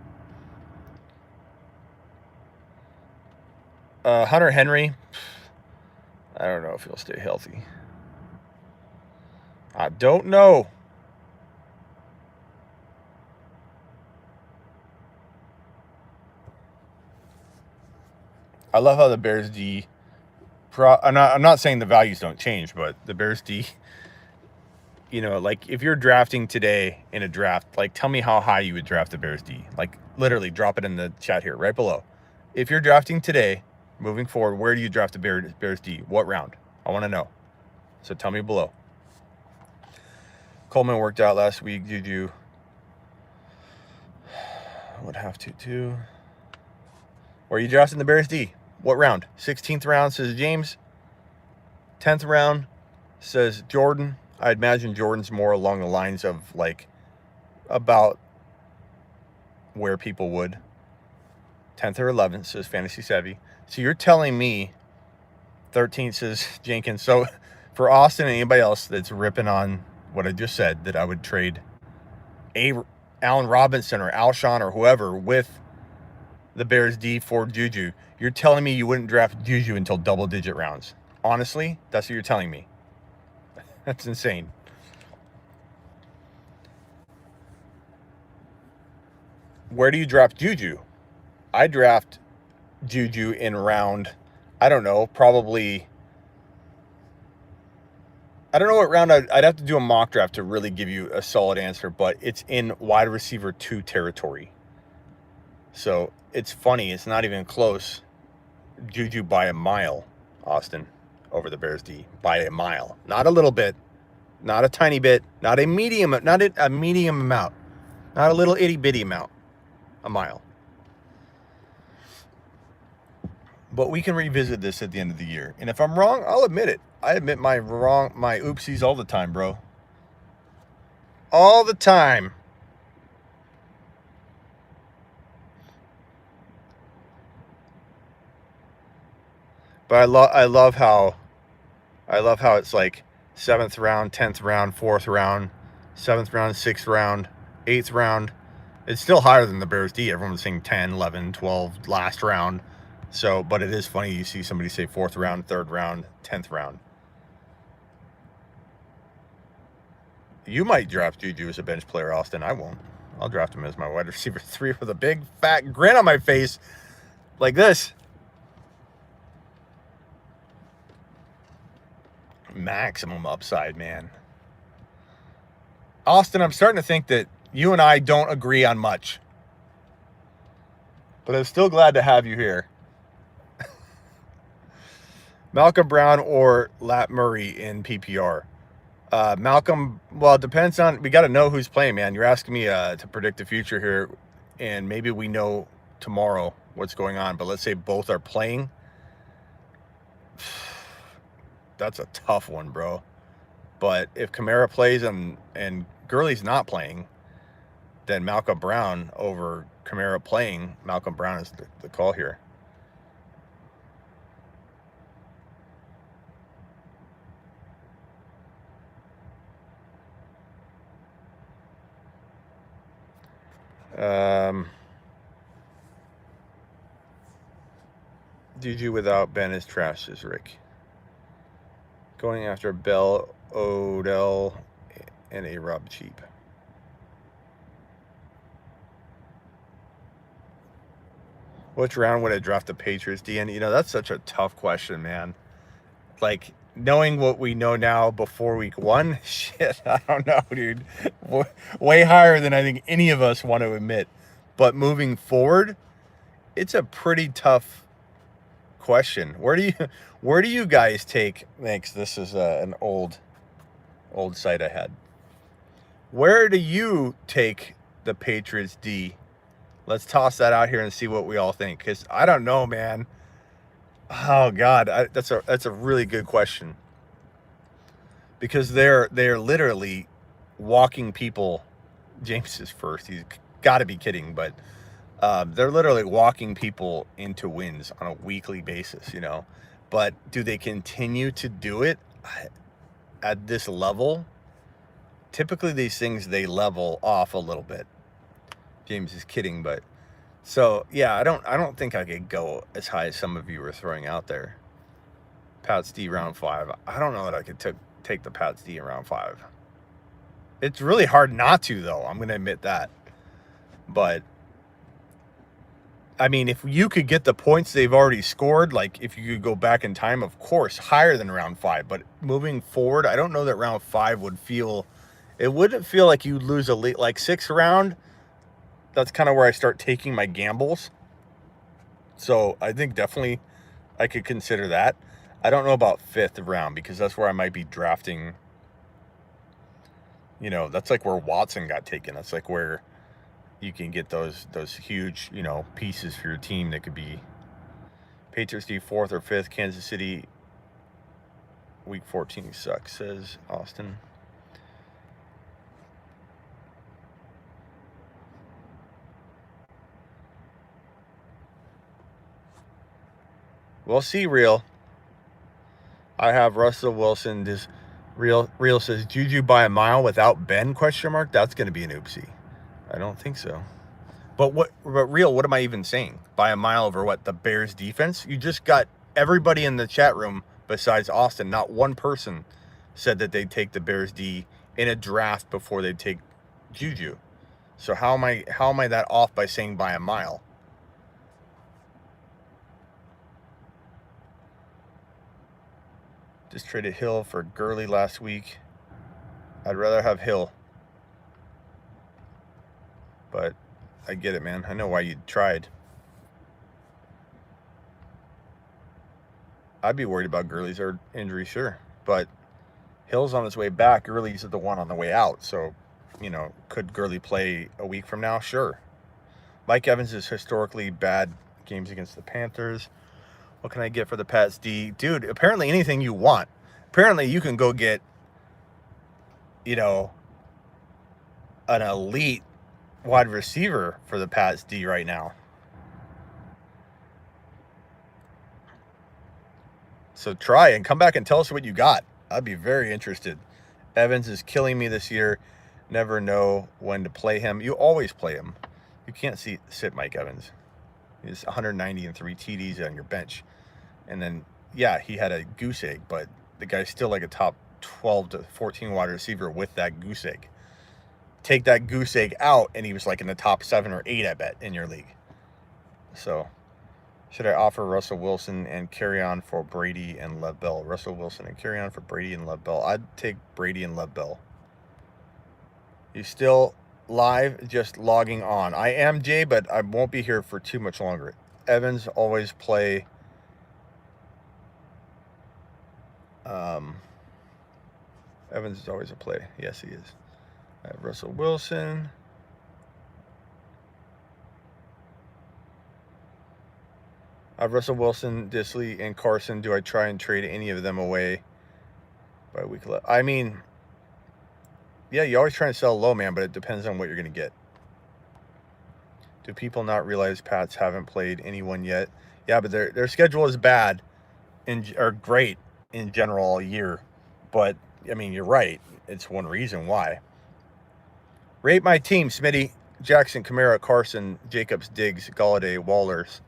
Hunter Henry. I don't know if he'll stay healthy. I don't know. I love how the Bears D. I'm not saying the values don't change, but the Bears D. You know, like if you're drafting today in a draft, like tell me how high you would draft the Bears D. Like literally drop it in the chat here, right below. If you're drafting today, moving forward, where do you draft the Bears D? What round? I want to know. So tell me below. Coleman worked out last week. Juju would have to too. Where are you drafting the Bears D? What round? 16th round, says James. 10th round, says Jordan. I imagine Jordan's more along the lines of like about where people would. 10th or 11th, says Fantasy Savvy. So you're telling me 13th, says Jenkins. So for Austin and anybody else that's ripping on what I just said, that I would trade Allen Robinson or Alshon or whoever with the Bears D for Juju, you're telling me you wouldn't draft Juju until double-digit rounds. Honestly, that's what you're telling me. That's insane. Where do you draft Juju? I draft Juju in round, I don't know, probably, I don't know what round. I'd have to do a mock draft to really give you a solid answer, but it's in wide receiver 2 territory. So it's funny. It's not even close. Juju by a mile, Austin, over the Bears D. By a mile. Not a little bit. Not a tiny bit. Not a medium. Not a medium amount. Not a little itty-bitty amount. A mile. But we can revisit this at the end of the year. And if I'm wrong, I'll admit it. I admit my oopsies all the time, bro. All the time. But I love how it's like 7th round, 10th round, 4th round, 7th round, 6th round, 8th round. It's still higher than the Bears D. Everyone's saying 10, 11, 12, last round. So, but it is funny you see somebody say 4th round, 3rd round, 10th round. You might draft Juju as a bench player, Austin. I won't. I'll draft him as my wide receiver 3 with a big fat grin on my face like this. Maximum upside, man. Austin, I'm starting to think that you and I don't agree on much. But I'm still glad to have you here. Malcolm Brown or Lat Murray in PPR? Malcolm, well, it depends on, we got to know who's playing, man. You're asking me to predict the future here, and maybe we know tomorrow what's going on, but let's say both are playing. That's a tough one, bro. But if Kamara plays and Gurley's not playing, then Malcolm Brown over Kamara playing. Malcolm Brown is the call here. Juju without Ben is trash, says Rick. Going after Bell, Odell, and A-Rob cheap. Which round would I draft the Patriots D? And, you know, that's such a tough question, man. Like, knowing what we know now before week 1, shit, I don't know, dude. Way higher than I think any of us want to admit. But moving forward, it's a pretty tough question. Where do you guys take? Thanks. This is an old site I had. Where do you take the Patriots D? Let's toss that out here and see what we all think. Because I don't know, man. Oh God, that's a really good question. Because they're literally walking people. James is first. He's got to be kidding, but they're literally walking people into wins on a weekly basis, you know. But do they continue to do it at this level? Typically, these things, they level off a little bit. James is kidding, but so yeah, I don't think I could go as high as some of you were throwing out there. Pats D round 5. I don't know that I could take the Pats D in round 5. It's really hard not to, though. I'm going to admit that. But I mean, if you could get the points they've already scored, like if you could go back in time, of course, higher than round 5. But moving forward, I don't know that round 5 would feel. It wouldn't feel like you'd lose a late, like 6th round. That's kind of where I start taking my gambles. So I think definitely I could consider that. I don't know about 5th round because that's where I might be drafting. You know, that's like where Watson got taken. That's like where you can get those huge, you know, pieces for your team that could be Patriots D 4th or 5th. Kansas City week 14 sucks, says Austin. We'll see, Real. I have Russell Wilson. Does Real says Juju by a mile without Ben? Question mark. That's going to be an oopsie. I don't think so. But Real? What am I even saying? By a mile over what? The Bears defense? You just got everybody in the chat room besides Austin. Not one person said that they'd take the Bears D in a draft before they'd take Juju. So how am I that off by saying by a mile? Just traded Hill for Gurley last week. I'd rather have Hill. But I get it, man. I know why you tried. I'd be worried about Gurley's injury, sure. But Hill's on his way back. Gurley's the one on the way out. So, you know, could Gurley play a week from now? Sure. Mike Evans is historically bad games against the Panthers. What can I get for the Pats D? Dude, apparently anything you want. Apparently you can go get, you know, an elite wide receiver for the Pats D right now. So try and come back and tell us what you got. I'd be very interested. Evans is killing me this year. Never know when to play him. You always play him. You can't sit Mike Evans. He's 190 and 3 TDs on your bench. And then, yeah, he had a goose egg, but the guy's still like a top 12 to 14 wide receiver with that goose egg. Take that goose egg out, and he was like in the top 7 or 8, I bet, in your league. So, should I offer Russell Wilson and carry on for Brady and Lev Bell? Russell Wilson and carry on for Brady and Lev Bell. I'd take Brady and Lev Bell. You still live, just logging on. I am, Jay, but I won't be here for too much longer. Evans always play. Evans is always a play. Yes, he is. I have Russell Wilson. I have Russell Wilson, Disley, and Carson. Do I try and trade any of them away by week 11? I mean, yeah, you always try and sell low, man, but it depends on what you're going to get. Do people not realize Pats haven't played anyone yet? Yeah, but their schedule is bad or great in general all year. But, I mean, you're right. It's one reason why. Rate my team, Smitty. Jackson, Kamara, Carson, Jacobs, Diggs, Galladay, Wallers.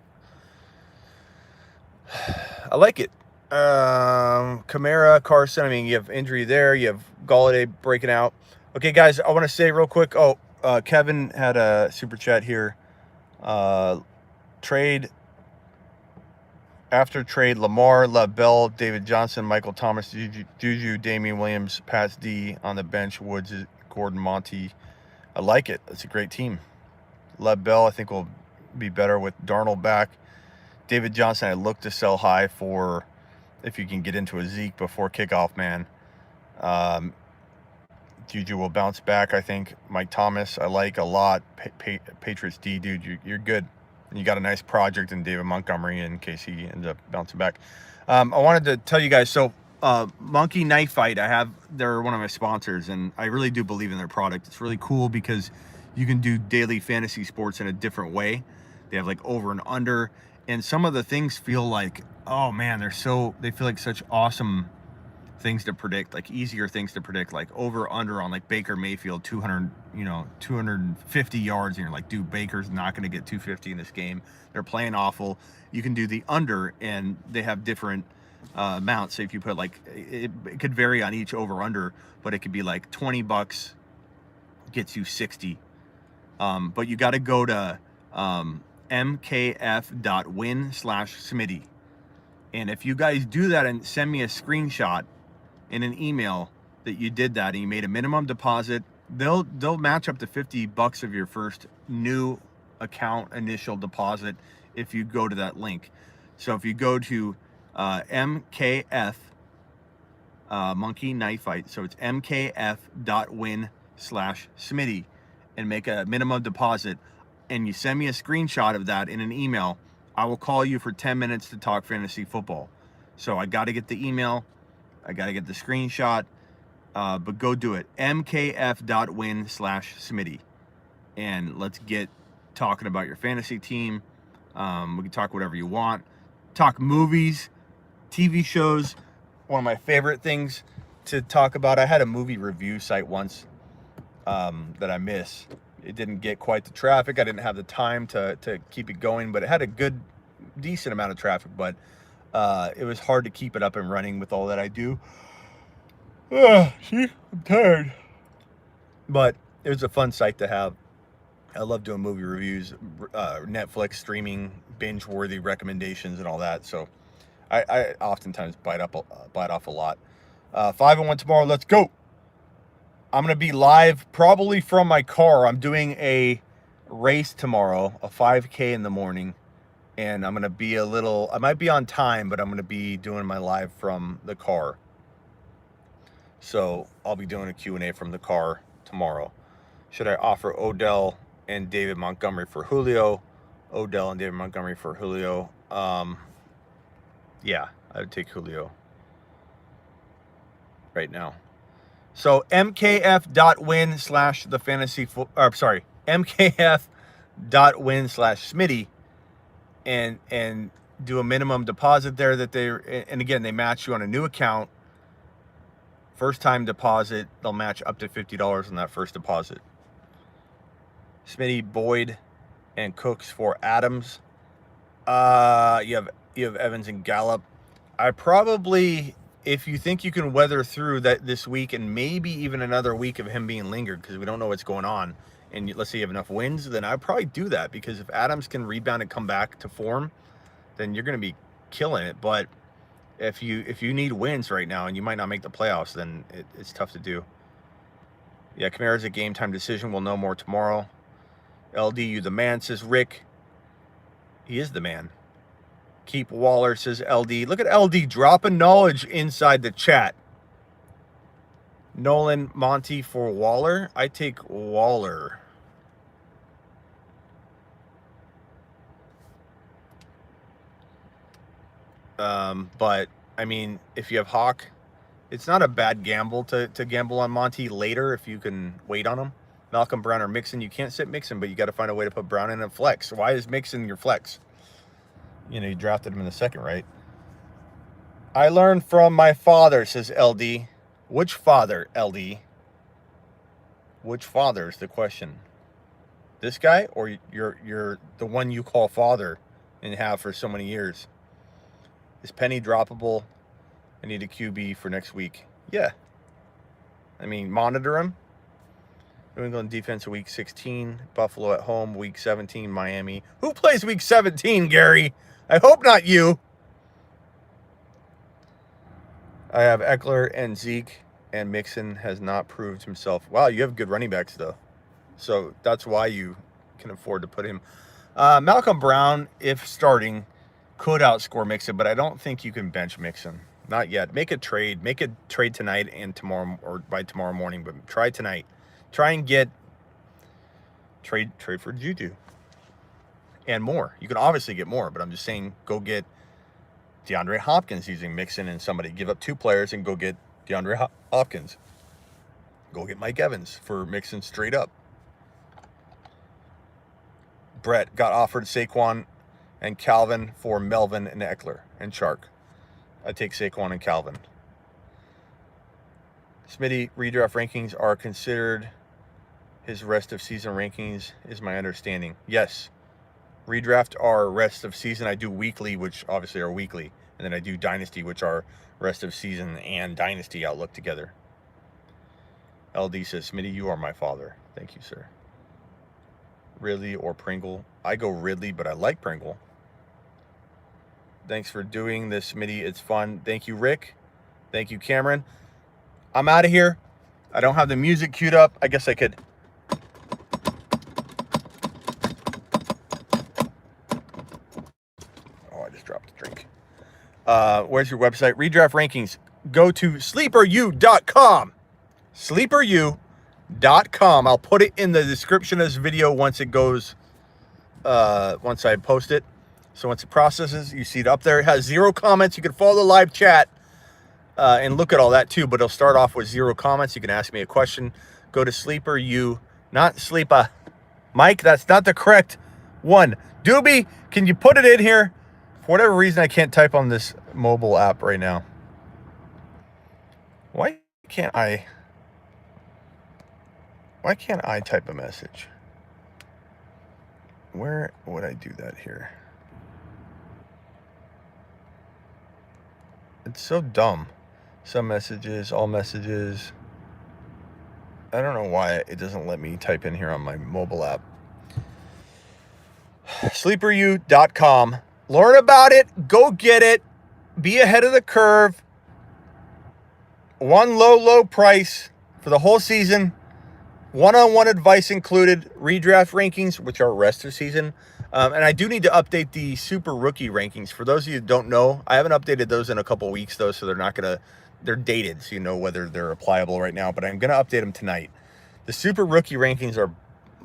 I like it. Kamara, Carson, I mean, you have injury there. You have Galladay breaking out. Okay, guys, I want to say real quick. Oh, Kevin had a super chat here. After trade, Lamar, Bell, David Johnson, Michael Thomas, Juju, Damian Williams, Pats D on the bench, Woods, Gordon, Monty. I like it. It's a great team. Bell, I think, will be better with Darnold back. David Johnson, I look to sell high for if you can get into a Zeke before kickoff, man. Juju will bounce back, I think. Mike Thomas, I like a lot. Patriots D, dude, you're good. And you got a nice project in David Montgomery in case he ends up bouncing back. I wanted to tell you guys, so Monkey Knife Fight, they're one of my sponsors, and I really do believe in their product. It's really cool because you can do daily fantasy sports in a different way. They have like over and under, and some of the things feel like, oh man, they feel like such awesome things to predict, like easier things to predict, like over under on like Baker Mayfield 250 yards, and you're like, dude, Baker's not going to get 250 in this game. They're playing awful. You can do the under, and they have different amounts. So if you put like, it could vary on each over under, but it could be like $20 gets you 60. But you got to go to mkf.win/Smitty, and if you guys do that and send me a screenshot in an email that you did that and you made a minimum deposit, they'll match up to $50 of your first new account initial deposit if you go to that link. So if you go to MKF Monkey Knife Fight, so it's mkf.win/Smitty, and make a minimum deposit, and you send me a screenshot of that in an email, I will call you for 10 minutes to talk fantasy football. So I got to get the email, I got to get the screenshot, but go do it. mkf.win/Smitty. And let's get talking about your fantasy team. We can talk whatever you want. Talk movies, TV shows. One of my favorite things to talk about. I had a movie review site once that I miss. It didn't get quite the traffic. I didn't have the time to keep it going, but it had a decent amount of traffic, but it was hard to keep it up and running with all that I do. See, I'm tired. But it was a fun site to have. I love doing movie reviews, Netflix streaming, binge-worthy recommendations, and all that. So I oftentimes bite off a lot. 5-1 tomorrow. Let's go. I'm going to be live probably from my car. I'm doing a race tomorrow, a 5K in the morning. And I'm going to be I might be on time, but I'm going to be doing my live from the car. So I'll be doing a Q&A from the car tomorrow. Should I offer Odell and David Montgomery for Julio? Odell and David Montgomery for Julio. Yeah, I would take Julio right now. So mkf.win/the fantasy, mkf.win/Smitty, and do a minimum deposit there and again, they match you on a new account. First time deposit, they'll match up to $50 on that first deposit. Smitty, Boyd, and Cooks for Adams. You have Evans and Gallup. I probably, if you think you can weather through that this week and maybe even another week of him being lingered, because we don't know what's going on, and let's say you have enough wins, then I'd probably do that, because if Adams can rebound and come back to form, then you're going to be killing it. But if you need wins right now and you might not make the playoffs, then it's tough to do. Yeah, Kamara's a game time decision. We'll know more tomorrow. LD, you the man, says Rick. He is the man. Keep Waller, says LD. Look at LD dropping knowledge inside the chat. Nolan, Monty for Waller. I take Waller. But I mean, if you have Hawk, it's not a bad gamble to gamble on Monty later if you can wait on him. Malcolm Brown or Mixon. You can't sit Mixon, but you got to find a way to put Brown in a flex. Why is Mixon your flex? You know, you drafted him in the second, right? I learned from my father, says LD. Which father, LD? Which father is the question? This guy, or you're the one you call father and have for so many years? Is Penny droppable? I need a QB for next week. Yeah. I mean, monitor him. New England defense week 16. Buffalo at home week 17. Miami. Who plays week 17, Gary? I hope not you. I have Eckler and Zeke, and Mixon has not proved himself. Wow, you have good running backs, though. So that's why you can afford to put him. Malcolm Brown, if starting, could outscore Mixon, but I don't think you can bench Mixon. Not yet. Make a trade. Make a trade tonight and tomorrow, or by tomorrow morning, but try tonight. Try and get trade for Juju and more. You can obviously get more, but I'm just saying go get DeAndre Hopkins using Mixon and somebody. Give up 2 players and go get DeAndre Hopkins. Go get Mike Evans for Mixon straight up. Brett got offered Saquon and Calvin for Melvin and Eckler and Chark. I take Saquon and Calvin. Smitty, redraft rankings are considered his rest of season rankings, is my understanding. Yes. Redraft are rest of season. I do weekly, which obviously are weekly. And then I do dynasty, which are rest of season and dynasty outlook together. LD says, Smitty, you are my father. Thank you, sir. Ridley or Pringle? I go Ridley, but I like Pringle. Thanks for doing this, Smitty. It's fun. Thank you, Rick. Thank you, Cameron. I'm out of here. I don't have the music queued up. I guess I could. Oh, I just dropped a drink. Where's your website? Redraft rankings. Go to sleeperu.com. Sleeperu.com. I'll put it in the description of this video once it goes, once I post it. So once it processes, you see it up there. It has 0 comments. You can follow the live chat and look at all that too, but it'll start off with 0 comments. You can ask me a question. Go to Sleeper not Sleepa. Mike, that's not the correct one. Doobie, can you put it in here? For whatever reason, I can't type on this mobile app right now. Why can't I type a message? Where would I do that here? It's so dumb. Some messages, all messages. I don't know why it doesn't let me type in here on my mobile app. Sleeperu.com. Learn about it. Go get it. Be ahead of the curve. One low price for the whole season. One-on-one advice included. Redraft rankings, which are rest of season. And I do need to update the super rookie rankings. For those of you who don't know, I haven't updated those in a couple weeks, though, so they're dated, so you know whether they're applicable right now. But I'm going to update them tonight. The super rookie rankings are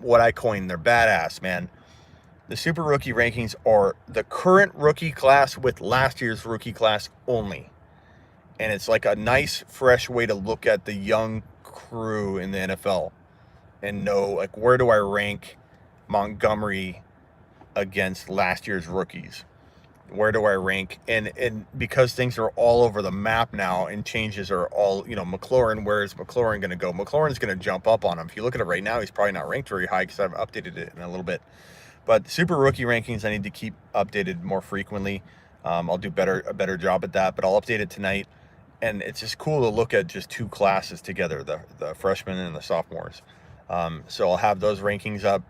what I coined. They're badass, man. The super rookie rankings are the current rookie class with last year's rookie class only. And it's like a nice, fresh way to look at the young crew in the NFL and know, like, where do I rank Montgomery against last year's rookies? Where do I rank? And because things are all over the map now and changes are all, McLaurin, where is McLaurin going to go? McLaurin's going to jump up on him. If you look at it right now, he's probably not ranked very high because I've updated it in a little bit. But super rookie rankings, I need to keep updated more frequently. I'll do a better job at that, but I'll update it tonight. And it's just cool to look at just 2 classes together, the freshmen and the sophomores. So I'll have those rankings up.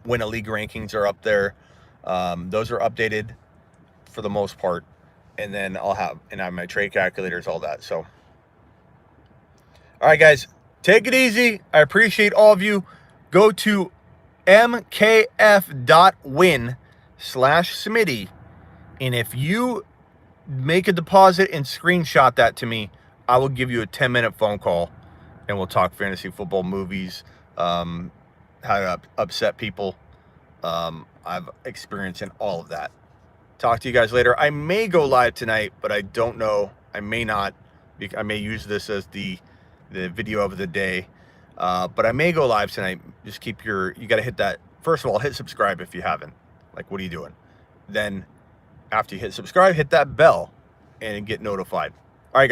Win a league rankings are up there. Those are updated for the most part. And then I have my trade calculators, all that. So, all right, guys, take it easy. I appreciate all of you. Go to mkf.win/Smitty. And if you make a deposit and screenshot that to me, I will give you a 10-minute phone call and we'll talk fantasy football, movies, how to upset people. I've experienced in all of that. Talk to you guys later. I may go live tonight, but I don't know. I may not. I may use this as the video of the day. But I may go live tonight. Just you got to hit that. First of all, hit subscribe if you haven't. Like, what are you doing? Then after you hit subscribe, hit that bell and get notified.